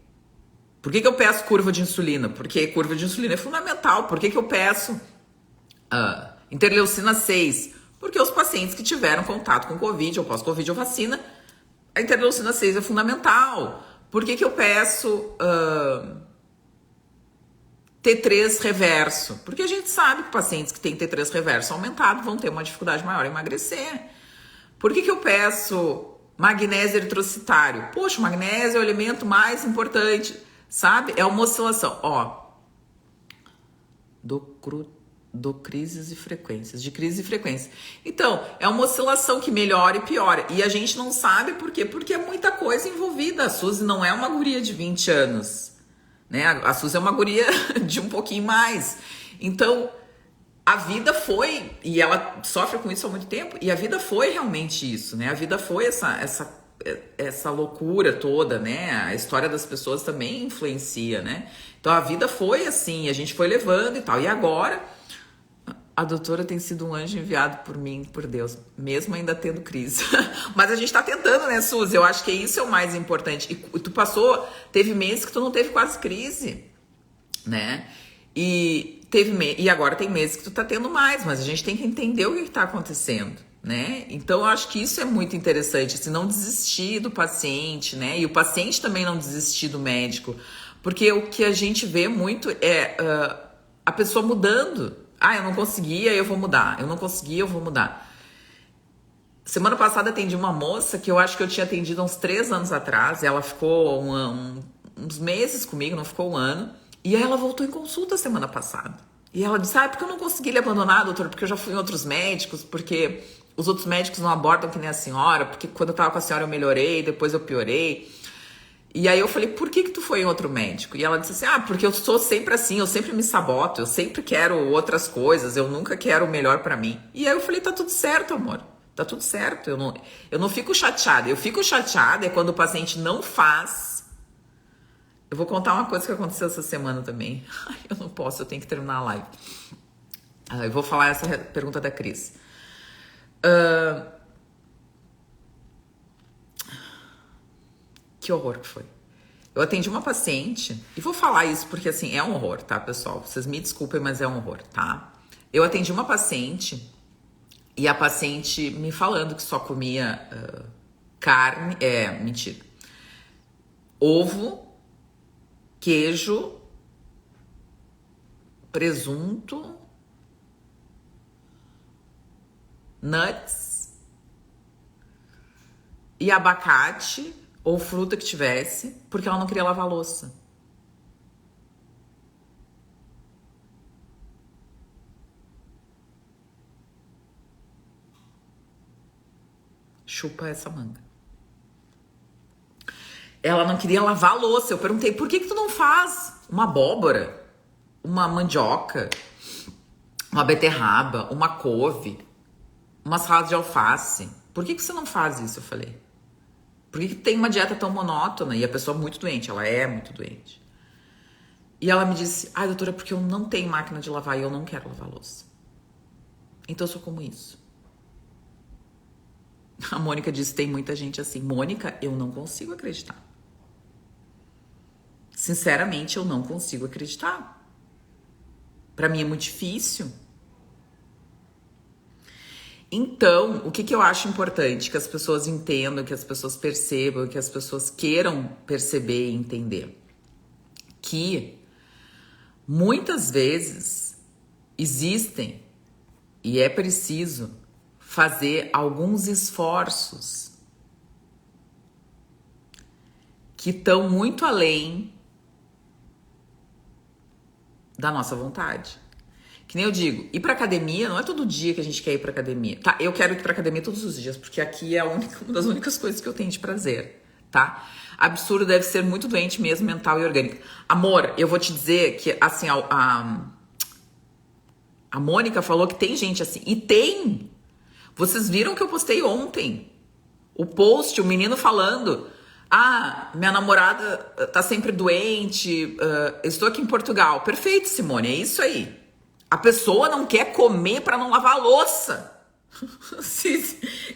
Por que eu peço curva de insulina? Porque curva de insulina é fundamental. Por que eu peço interleucina 6? Porque os pacientes que tiveram contato com Covid ou pós-Covid ou vacina, a interleucina 6 é fundamental. Por que eu peço T3 reverso? Porque a gente sabe que pacientes que têm T3 reverso aumentado vão ter uma dificuldade maior em emagrecer. Por que eu peço magnésio eritrocitário? Poxa, o magnésio é o elemento mais importante, sabe? É uma oscilação. Do crises e frequências, de crise e frequência. Então, é uma oscilação que melhora e piora. E a gente não sabe por quê? Porque é muita coisa envolvida. A Suzy não é uma guria de 20 anos, né? A Suzy é uma guria de um pouquinho mais. Então, a vida foi, e ela sofre com isso há muito tempo, e a vida foi realmente isso, né? A vida foi essa loucura toda, né? A história das pessoas também influencia, né? Então, a vida foi assim, a gente foi levando e tal. E agora, a doutora tem sido um anjo enviado por mim, por Deus, mesmo ainda tendo crise. Mas a gente tá tentando, né, Suzy? Eu acho que isso é o mais importante. E tu teve meses que tu não teve quase crise, né? E agora tem meses que tu tá tendo mais, mas a gente tem que entender o que tá acontecendo, né? Então eu acho que isso é muito interessante, assim, não desistir do paciente, né? E o paciente também não desistir do médico, porque o que a gente vê muito é a pessoa mudando. Ah, eu não conseguia, eu vou mudar. Eu não conseguia, eu vou mudar. Semana passada atendi uma moça que eu acho que eu tinha atendido há uns 3 anos atrás. Ela ficou uns meses comigo, não ficou um ano. E aí ela voltou em consulta semana passada. E ela disse, porque eu não consegui lhe abandonar, doutor, porque eu já fui em outros médicos, porque os outros médicos não abordam que nem a senhora, porque quando eu tava com a senhora eu melhorei, depois eu piorei. E aí eu falei, por que tu foi em outro médico? E ela disse assim, porque eu sou sempre assim, eu sempre me saboto, eu sempre quero outras coisas, eu nunca quero o melhor pra mim. E aí eu falei, tá tudo certo, amor, tá tudo certo, eu não fico chateada. Eu fico chateada quando o paciente não faz. Eu vou contar uma coisa que aconteceu essa semana também. Ai, eu não posso, eu tenho que terminar a live. Eu vou falar essa pergunta da Cris. Que horror que foi. Eu atendi uma paciente, e vou falar isso porque, assim, é um horror, tá, pessoal? Vocês me desculpem, mas é um horror, tá? Eu atendi uma paciente, e a paciente me falando que só comia carne, mentira, ovo, queijo, presunto, nuts e abacate ou fruta que tivesse, porque ela não queria lavar a louça. Chupa essa manga. Ela não queria lavar a louça. Eu perguntei, por que tu não faz uma abóbora, uma mandioca, uma beterraba, uma couve, uma salada de alface? Por que você não faz isso? Eu falei. Por que tem uma dieta tão monótona? E a pessoa é muito doente, ela é muito doente. E ela me disse, doutora, porque eu não tenho máquina de lavar e eu não quero lavar louça. Então eu sou como isso. A Mônica disse, tem muita gente assim. Mônica, eu não consigo acreditar. Sinceramente, eu não consigo acreditar. Pra mim é muito difícil. Então, o que eu acho importante? Que as pessoas entendam, que as pessoas percebam, que as pessoas queiram perceber e entender. Que muitas vezes existem e é preciso fazer alguns esforços que estão muito além da nossa vontade. Que nem eu digo, ir pra academia não é todo dia que a gente quer ir pra academia. Tá, eu quero ir pra academia todos os dias, porque aqui é uma das únicas coisas que eu tenho de prazer, tá? Absurdo, deve ser muito doente mesmo, mental e orgânico. Amor, eu vou te dizer que, assim, a Mônica falou que tem gente assim. E tem! Vocês viram que eu postei ontem o post, o menino falando... minha namorada tá sempre doente, estou aqui em Portugal. Perfeito, Simone, é isso aí. A pessoa não quer comer para não lavar a louça.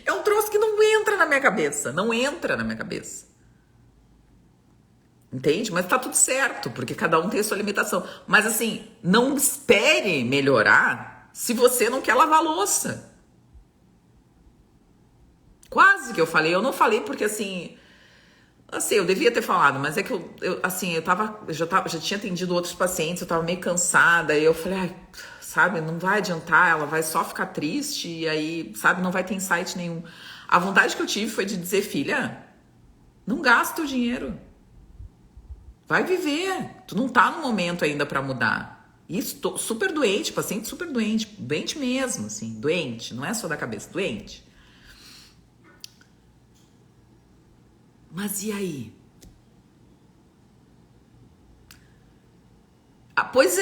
É um troço que não entra na minha cabeça. Não entra na minha cabeça. Entende? Mas tá tudo certo, porque cada um tem a sua limitação. Mas assim, não espere melhorar se você não quer lavar a louça. Quase que eu falei. Eu não falei porque assim, eu devia ter falado, mas é que eu já tinha atendido outros pacientes, eu tava meio cansada, e eu falei, sabe, não vai adiantar, ela vai só ficar triste, e aí, sabe, não vai ter insight nenhum. A vontade que eu tive foi de dizer, filha, não gasta o dinheiro. Vai viver. Tu não tá no momento ainda pra mudar. Isso, tô super doente, paciente super doente, doente mesmo, assim, doente, não é só da cabeça, doente. Mas e aí? Ah, pois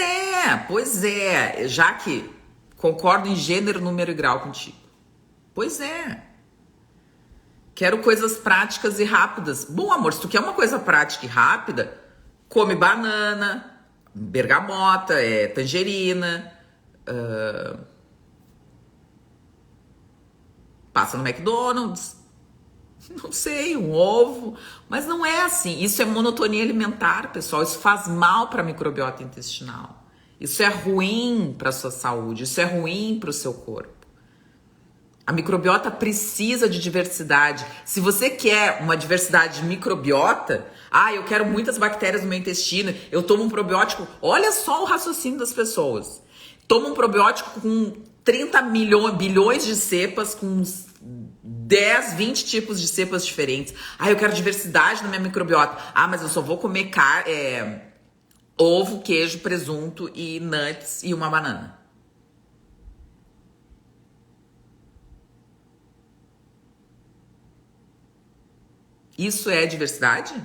é, já que concordo em gênero, número e grau contigo. Pois é. Quero coisas práticas e rápidas. Bom, amor, se tu quer uma coisa prática e rápida, come banana, bergamota, tangerina, passa no McDonald's, não sei, um ovo. Mas não é assim. Isso é monotonia alimentar, pessoal. Isso faz mal para a microbiota intestinal. Isso é ruim para a sua saúde. Isso é ruim para o seu corpo. A microbiota precisa de diversidade. Se você quer uma diversidade de microbiota, eu quero muitas bactérias no meu intestino, eu tomo um probiótico. Olha só o raciocínio das pessoas. Toma um probiótico com 30 bilhões de cepas, com 10, 20 tipos de cepas diferentes. Eu quero diversidade na minha microbiota. Mas eu só vou comer ovo, queijo, presunto e nuts e uma banana. Isso é diversidade?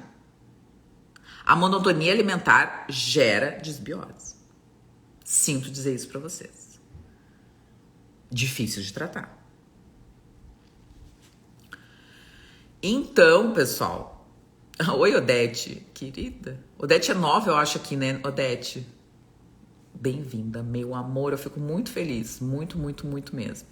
A monotonia alimentar gera desbiose. Sinto dizer isso pra vocês. Difícil de tratar. Então, pessoal. Oi, Odete, querida. Odete é nova, eu acho, aqui, né, Odete? Bem-vinda, meu amor. Eu fico muito feliz. Muito, muito, muito mesmo.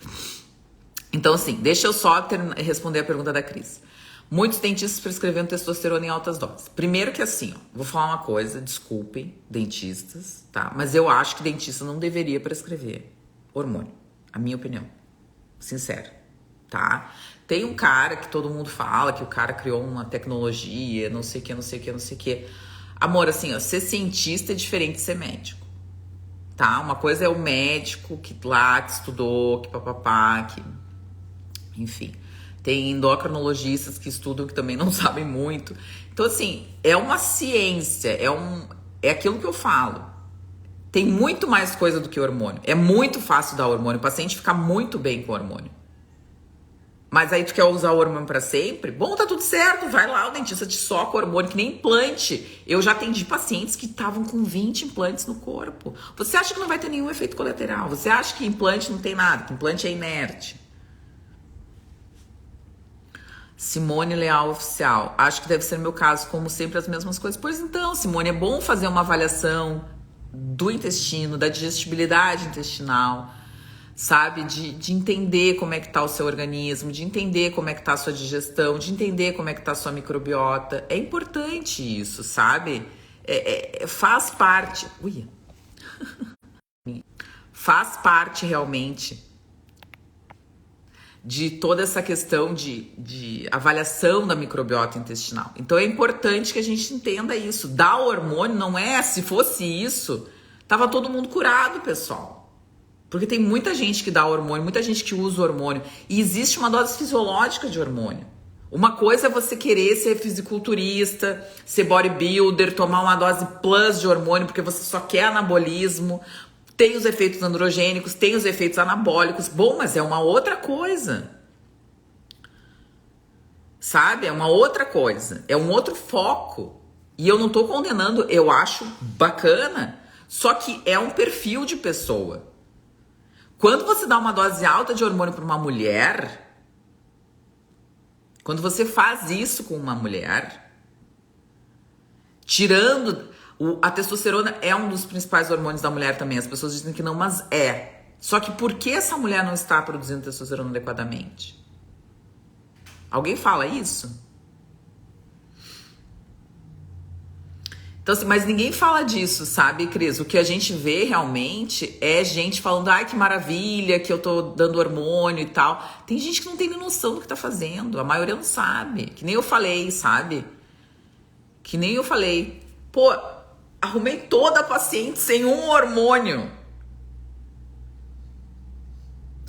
Então, assim, deixa eu só responder a pergunta da Cris. Muitos dentistas prescrevendo testosterona em altas doses. Primeiro que assim, vou falar uma coisa, desculpem, dentistas, tá? Mas eu acho que dentista não deveria prescrever hormônio. A minha opinião. Sincera, tá? Tem um cara que todo mundo fala que o cara criou uma tecnologia, não sei o que, não sei o que, não sei o que. Amor, assim, ó, ser cientista é diferente de ser médico, tá? Uma coisa é o médico que lá, que estudou, que papapá, que... Enfim... Tem endocrinologistas que estudam que também não sabem muito. Então, assim, é uma ciência, é aquilo que eu falo. Tem muito mais coisa do que hormônio. É muito fácil dar hormônio. O paciente fica muito bem com o hormônio. Mas aí tu quer usar o hormônio pra sempre? Bom, tá tudo certo. Vai lá, o dentista te soca o hormônio, que nem implante. Eu já atendi pacientes que estavam com 20 implantes no corpo. Você acha que não vai ter nenhum efeito colateral? Você acha que implante não tem nada? Que implante é inerte? Simone Leal Oficial. Acho que deve ser meu caso, como sempre, as mesmas coisas. Pois então, Simone, é bom fazer uma avaliação do intestino, da digestibilidade intestinal, sabe? De entender como é que tá o seu organismo, de entender como é que tá a sua digestão, de entender como é que tá a sua microbiota. É importante isso, sabe? Faz parte... Ui. Faz parte realmente de toda essa questão de avaliação da microbiota intestinal. Então é importante que a gente entenda isso. Dar hormônio não é, se fosse isso, tava todo mundo curado, pessoal. Porque tem muita gente que dá hormônio, muita gente que usa hormônio. E existe uma dose fisiológica de hormônio. Uma coisa é você querer ser fisiculturista, ser bodybuilder, tomar uma dose plus de hormônio porque você só quer anabolismo. Tem os efeitos androgênicos, tem os efeitos anabólicos. Bom, mas é uma outra coisa. Sabe? É uma outra coisa. É um outro foco. E eu não tô condenando, eu acho bacana. Só que é um perfil de pessoa. Quando você dá uma dose alta de hormônio para uma mulher, quando você faz isso com uma mulher, tirando... A testosterona é um dos principais hormônios da mulher também. As pessoas dizem que não, mas é. Só que por que essa mulher não está produzindo testosterona adequadamente? Alguém fala isso? Então, assim, mas ninguém fala disso, sabe, Cris? O que a gente vê realmente é gente falando, ai, que maravilha, que eu tô dando hormônio e tal. Tem gente que não tem nem noção do que tá fazendo. A maioria não sabe. Que nem eu falei, sabe? Que nem eu falei. Pô... Arrumei toda a paciente sem um hormônio.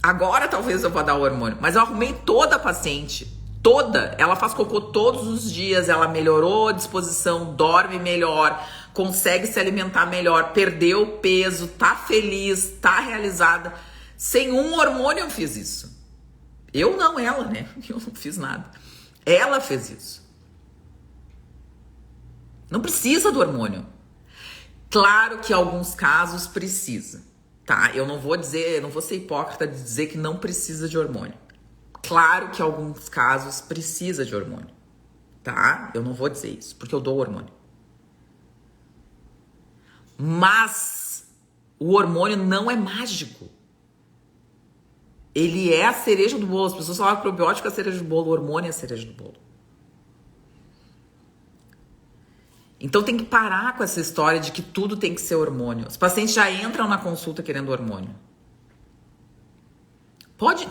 Agora talvez eu vá dar o hormônio. Mas eu arrumei toda a paciente. Toda. Ela faz cocô todos os dias. Ela melhorou a disposição, dorme melhor, consegue se alimentar melhor, perdeu peso, tá feliz, tá realizada. Sem um hormônio eu fiz isso. Eu não, ela, né? Eu não fiz nada. Ela fez isso. Não precisa do hormônio. Claro que em alguns casos precisa, tá? Eu não vou dizer, não vou ser hipócrita de dizer que não precisa de hormônio. Claro que em alguns casos precisa de hormônio, tá? Eu não vou dizer isso, porque eu dou hormônio. Mas o hormônio não é mágico. Ele é a cereja do bolo. As pessoas falam que o probiótico é a cereja do bolo, o hormônio é a cereja do bolo. Então tem que parar com essa história de que tudo tem que ser hormônio. Os pacientes já entram na consulta querendo hormônio.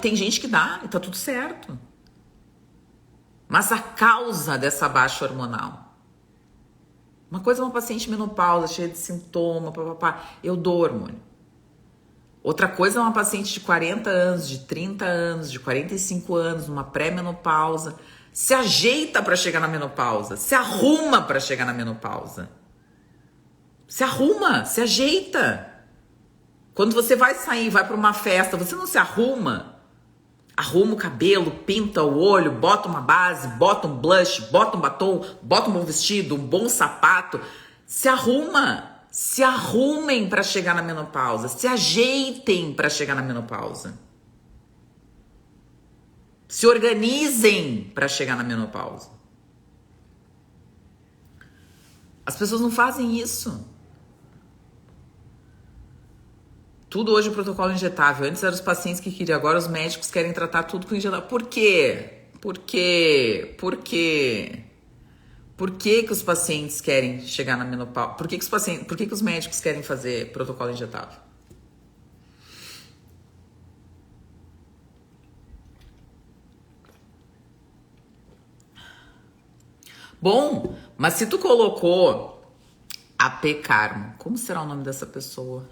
Tem gente que dá e tá tudo certo. Mas a causa dessa baixa hormonal. Uma coisa é uma paciente menopausa, cheia de sintoma, eu dou hormônio. Outra coisa é uma paciente de 40 anos, de 30 anos, de 45 anos, uma pré-menopausa, se ajeita para chegar na menopausa, se arruma para chegar na menopausa. Se arruma, se ajeita. Quando você vai sair, vai para uma festa, você não se arruma? Arruma o cabelo, pinta o olho, bota uma base, bota um blush, bota um batom, bota um bom vestido, um bom sapato. Se arruma. Se arrumem para chegar na menopausa. Se ajeitem para chegar na menopausa. Se organizem para chegar na menopausa. As pessoas não fazem isso. Tudo hoje é protocolo injetável. Antes eram os pacientes que queriam, agora os médicos querem tratar tudo com injetável. Por quê? Por quê? Por quê? Por que que os pacientes querem chegar na menopausa? Por que que os médicos querem fazer protocolo injetável? Bom, mas se tu colocou AP Carmo, como será o nome dessa pessoa?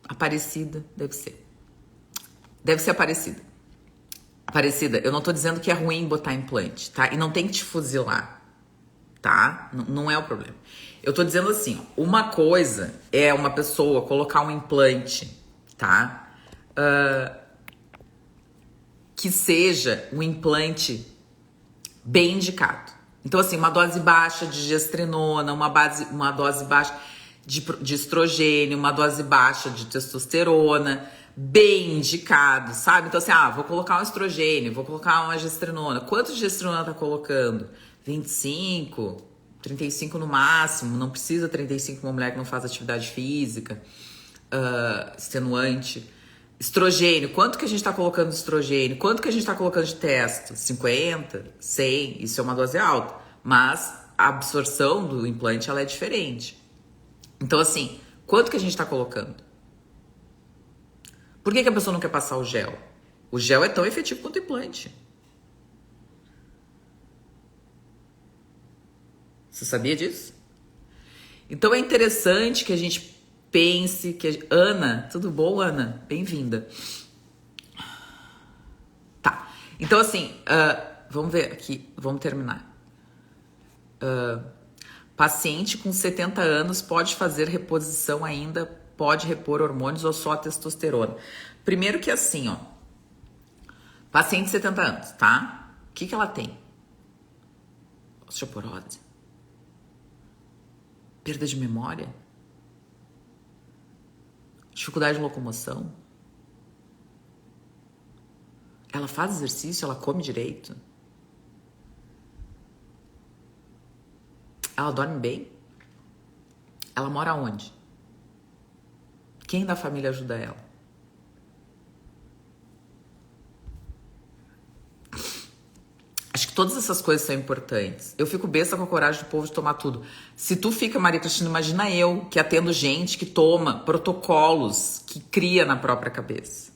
Aparecida, deve ser. Deve ser Aparecida. Aparecida, eu não tô dizendo que é ruim botar implante, tá? E não tem que te fuzilar, tá? Não é o problema. Eu tô dizendo assim, ó, uma coisa é uma pessoa colocar um implante, tá? Que seja um implante bem indicado. Então, assim, uma dose baixa de gestrinona, uma dose baixa de estrogênio, uma dose baixa de testosterona, bem indicado, sabe? Então, assim, vou colocar um estrogênio, vou colocar uma gestrinona. Quanto de gestrinona tá colocando? 25, 35 no máximo. Não precisa 35 uma mulher que não faz atividade física, extenuante. Estrogênio, quanto que a gente tá colocando de estrogênio? Quanto que a gente tá colocando de testo? 50, 100, isso é uma dose alta. Mas a absorção do implante, ela é diferente. Então, assim, quanto que a gente tá colocando? Por que que a pessoa não quer passar o gel? O gel é tão efetivo quanto o implante. Você sabia disso? Então é interessante que a gente pense que... Ana, tudo bom, Ana? Bem-vinda. Tá, então assim, vamos ver aqui, vamos terminar. Paciente com 70 anos pode fazer reposição ainda, pode repor hormônios ou só testosterona? Primeiro que assim, ó, paciente de 70 anos, tá? O que que ela tem? Osteoporose? Perda de memória? Dificuldade de locomoção? Ela faz exercício? Ela come direito? Ela dorme bem? Ela mora onde? Quem da família ajuda ela? Acho que todas essas coisas são importantes. Eu fico besta com a coragem do povo de tomar tudo. Se tu fica, Maria Cristina, imagina eu que atendo gente que toma protocolos, que cria na própria cabeça.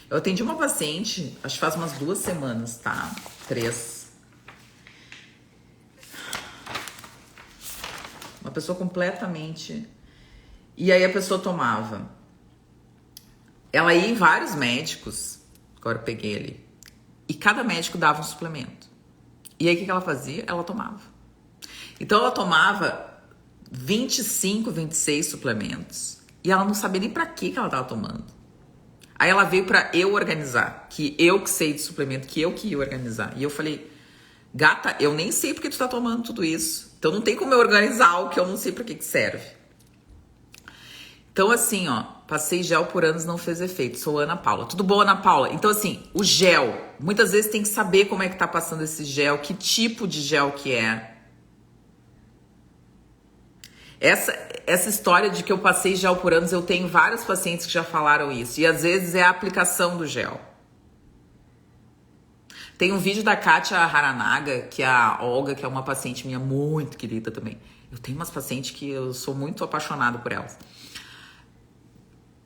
Eu atendi uma paciente, acho que faz umas 2 semanas, tá? 3. Uma pessoa completamente... E aí a pessoa tomava. Ela ia em vários médicos, agora eu peguei ali, e cada médico dava um suplemento. E aí o que ela fazia? Ela tomava. Então ela tomava 25, 26 suplementos e ela não sabia nem pra que ela tava tomando. Aí ela veio pra eu organizar, que eu que sei de suplemento, que eu que ia organizar. E eu falei, gata, eu nem sei porque tu tá tomando tudo isso. Então não tem como eu organizar o que eu não sei pra que serve. Então assim, ó, passei gel por anos, não fez efeito. Sou Ana Paula. Tudo bom, Ana Paula? Então assim, o gel, muitas vezes tem que saber como é que tá passando esse gel, que tipo de gel que é. Essa história de que eu passei gel por anos, eu tenho vários pacientes que já falaram isso. E às vezes é a aplicação do gel. Tem um vídeo da Kátia Haranaga, que é a Olga, que é uma paciente minha muito querida também. Eu tenho umas pacientes que eu sou muito apaixonada por elas.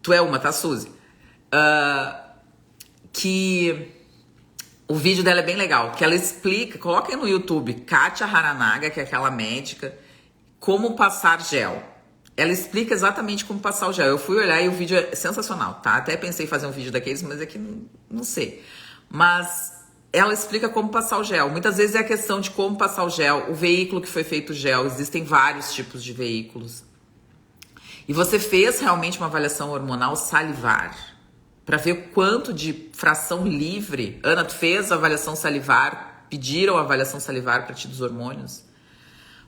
Tu é uma, tá, Suzy? Que o vídeo dela é bem legal, que ela explica, coloquem no YouTube, Kátia Haranaga, que é aquela médica, como passar gel. Ela explica exatamente como passar o gel. Eu fui olhar e o vídeo é sensacional, tá? Até pensei em fazer um vídeo daqueles, mas é que não sei. Mas ela explica como passar o gel. Muitas vezes é a questão de como passar o gel, o veículo que foi feito o gel. Existem vários tipos de veículos. E você fez realmente uma avaliação hormonal salivar, para ver o quanto de fração livre. Ana, tu fez a avaliação salivar? Pediram a avaliação salivar para ti dos hormônios?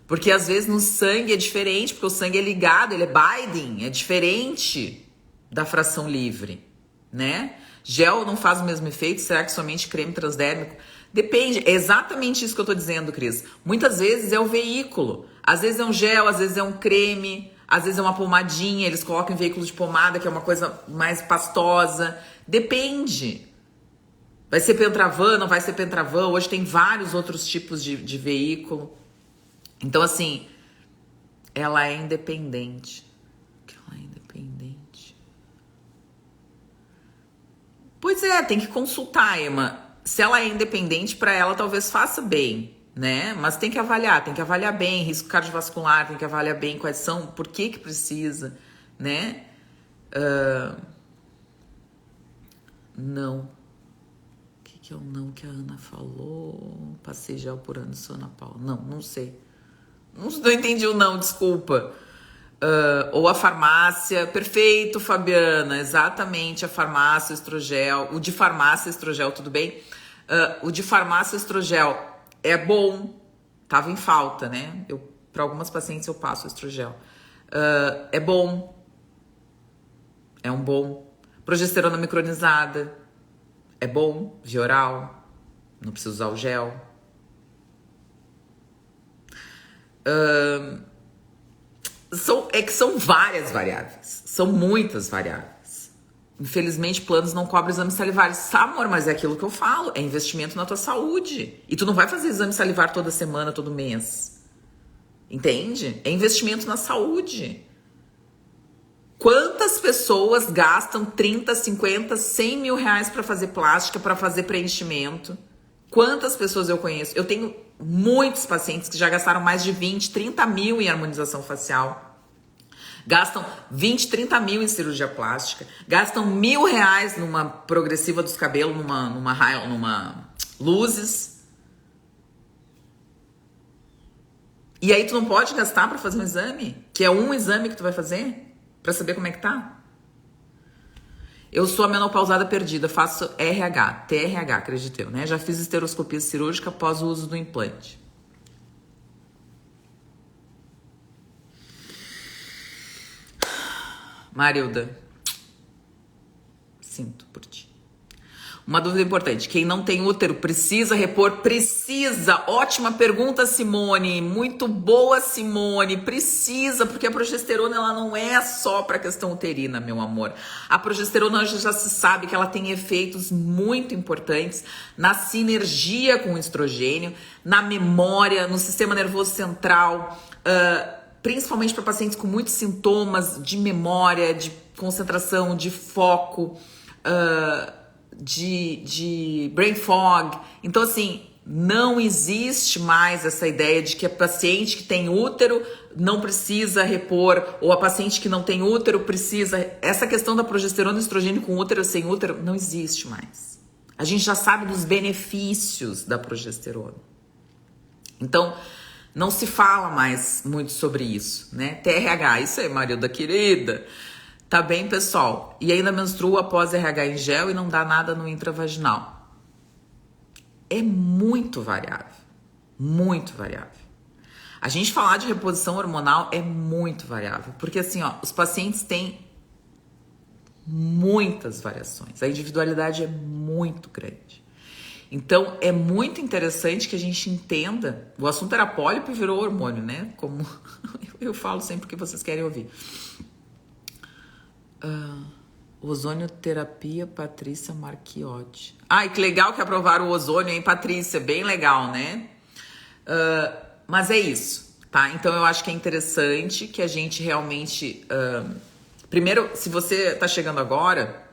Porque às vezes no sangue é diferente, porque o sangue é ligado, ele é binding, é diferente da fração livre, né? Gel não faz o mesmo efeito, será que somente creme transdérmico? Depende, é exatamente isso que eu tô dizendo, Cris. Muitas vezes é o veículo, às vezes é um gel, às vezes é um creme, às vezes é uma pomadinha, eles colocam em veículo de pomada, que é uma coisa mais pastosa, depende. Vai ser Pentravan, não vai ser Pentravan, hoje tem vários outros tipos de veículo. Então, assim, ela é independente. Ela é independente. Pois é, tem que consultar, Emma. Se ela é independente, para ela talvez faça bem, né? Mas tem que avaliar bem, risco cardiovascular, tem que avaliar bem quais são, por que precisa, né? Não. O que é o não que a Ana falou? Passei gel por ano, sou Ana Paula. Não sei. Não entendi o não, desculpa. Ou a farmácia. Perfeito, Fabiana. Exatamente, a farmácia, o estrogel. O de farmácia, estrogel, tudo bem? O de farmácia, estrogel é bom. Tava em falta, né? Para algumas pacientes eu passo estrogel. É bom. É um bom. Progesterona micronizada. É bom. Via oral. Não precisa usar o gel. São várias variáveis. São muitas variáveis. Infelizmente, planos não cobrem exames salivares. Tá, amor, mas é aquilo que eu falo. É investimento na tua saúde. E tu não vai fazer exame salivar toda semana, todo mês. Entende? É investimento na saúde. Quantas pessoas gastam 30, 50, 100 mil reais para fazer plástica, para fazer preenchimento? Quantas pessoas eu conheço? Eu tenho muitos pacientes que já gastaram mais de 20, 30 mil em harmonização facial. Gastam 20, 30 mil em cirurgia plástica. Gastam R$1.000 numa progressiva dos cabelos, numa luzes. E aí tu não pode gastar para fazer um exame? Que é um exame que tu vai fazer? Para saber como é que tá? Eu sou a menopausada perdida, faço TRH, acredito eu, né? Já fiz esteroscopia cirúrgica após o uso do implante. Marilda, sinto por ti. Uma dúvida importante, quem não tem útero precisa repor? Precisa! Ótima pergunta, Simone. Muito boa, Simone. Precisa, porque a progesterona ela não é só para questão uterina, meu amor. A progesterona já se sabe que ela tem efeitos muito importantes na sinergia com o estrogênio, na memória, no sistema nervoso central, principalmente para pacientes com muitos sintomas de memória, de concentração, de foco, de brain fog. Então, assim, não existe mais essa ideia de que a paciente que tem útero não precisa repor, ou a paciente que não tem útero precisa. Essa questão da progesterona e estrogênio com útero ou sem útero não existe mais. A gente já sabe dos benefícios da progesterona. Então, não se fala mais muito sobre isso, né? TRH, isso aí, Marilda querida. Tá bem, pessoal? E ainda menstrua após RH em gel e não dá nada no intravaginal. É muito variável. Muito variável. A gente falar de reposição hormonal é muito variável. Porque assim, ó, os pacientes têm muitas variações. A individualidade é muito grande. Então, é muito interessante que a gente entenda. O assunto era pólipo e virou hormônio, né? Como eu falo sempre que vocês querem ouvir. Ozonioterapia, Patrícia Marchiotti. Ai, que legal que aprovaram o ozônio, hein, Patrícia? Bem legal, né? Mas é isso, tá? Então, eu acho que é interessante que a gente realmente... primeiro, se você tá chegando agora...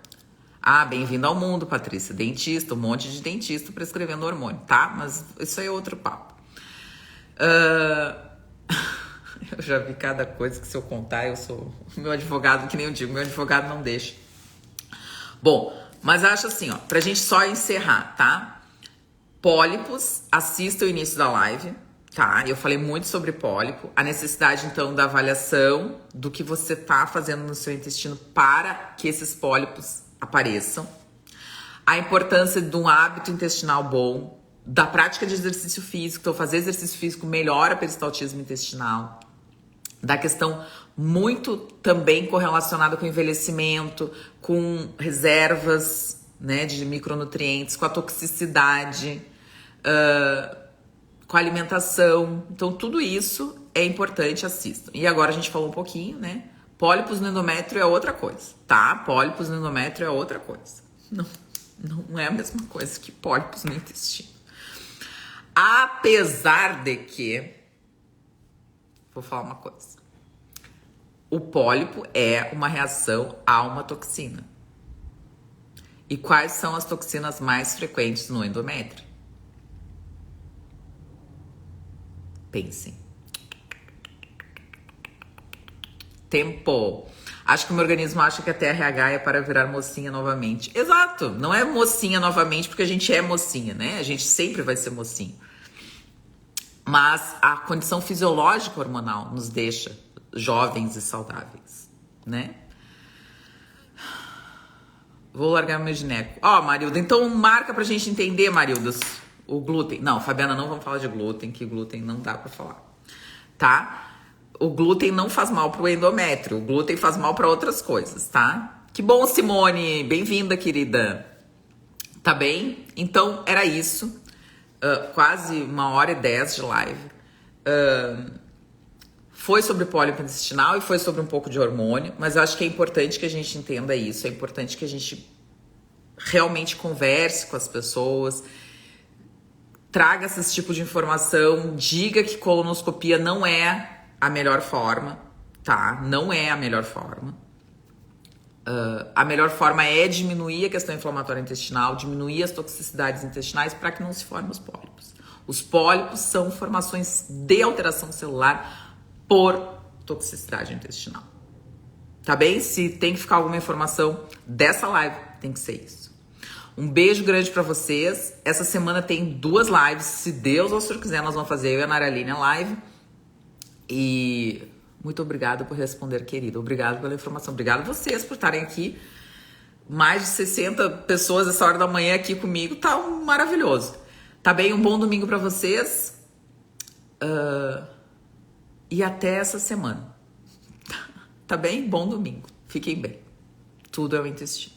bem-vindo ao mundo, Patrícia. Dentista, um monte de dentista prescrevendo hormônio, tá? Mas isso aí é outro papo. Eu já vi cada coisa que se eu contar, eu sou... Meu advogado, que nem eu digo, meu advogado não deixa. Bom, mas acho assim, ó, pra gente só encerrar, tá? Pólipos, assista o início da live, tá? Eu falei muito sobre pólipo. A necessidade, então, da avaliação do que você tá fazendo no seu intestino para que esses pólipos apareçam, a importância de um hábito intestinal bom, da prática de exercício físico. Então, fazer exercício físico melhora a peristaltismo intestinal, da questão muito também correlacionada com o envelhecimento, com reservas, né, de micronutrientes, com a toxicidade, com a alimentação. Então, tudo isso é importante, assistam. E agora a gente falou um pouquinho, né? Pólipos no endométrio é outra coisa, tá? Pólipos no endométrio é outra coisa. Não é a mesma coisa que pólipos no intestino. Apesar de que... Vou falar uma coisa. O pólipo é uma reação a uma toxina. E quais são as toxinas mais frequentes no endométrio? Pensem. Tempo. Acho que o meu organismo acha que a TRH é para virar mocinha novamente. Exato. Não é mocinha novamente porque a gente é mocinha, né? A gente sempre vai ser mocinha. Mas a condição fisiológica hormonal nos deixa jovens e saudáveis, né? Vou largar meu gineco. Marilda, então marca pra gente entender, Marilda, o glúten. Não, Fabiana, não vamos falar de glúten, que glúten não dá pra falar, tá? O glúten não faz mal pro endométrio, o glúten faz mal pra outras coisas, tá? Que bom, Simone, bem-vinda, querida. Tá bem? Então, era isso. Quase 1h10 de live. Foi sobre pólipo intestinal e foi sobre um pouco de hormônio, mas eu acho que é importante que a gente entenda isso, é importante que a gente realmente converse com as pessoas, traga esse tipo de informação, diga que colonoscopia não é a melhor forma, tá? Não é a melhor forma. A melhor forma é diminuir a questão inflamatória intestinal, diminuir as toxicidades intestinais para que não se formem os pólipos. Os pólipos são formações de alteração celular por toxicidade intestinal. Tá bem? Se tem que ficar alguma informação dessa live, tem que ser isso. Um beijo grande pra vocês. Essa semana tem 2 lives. Se Deus ou o Senhor quiser, nós vamos fazer eu e a Naraline a live. E muito obrigada por responder, querida. Obrigada pela informação. Obrigada a vocês por estarem aqui. Mais de 60 pessoas essa hora da manhã aqui comigo. Tá maravilhoso. Tá bem? Um bom domingo pra vocês. E até essa semana. Tá bem? Bom domingo. Fiquem bem. Tudo é o intestino.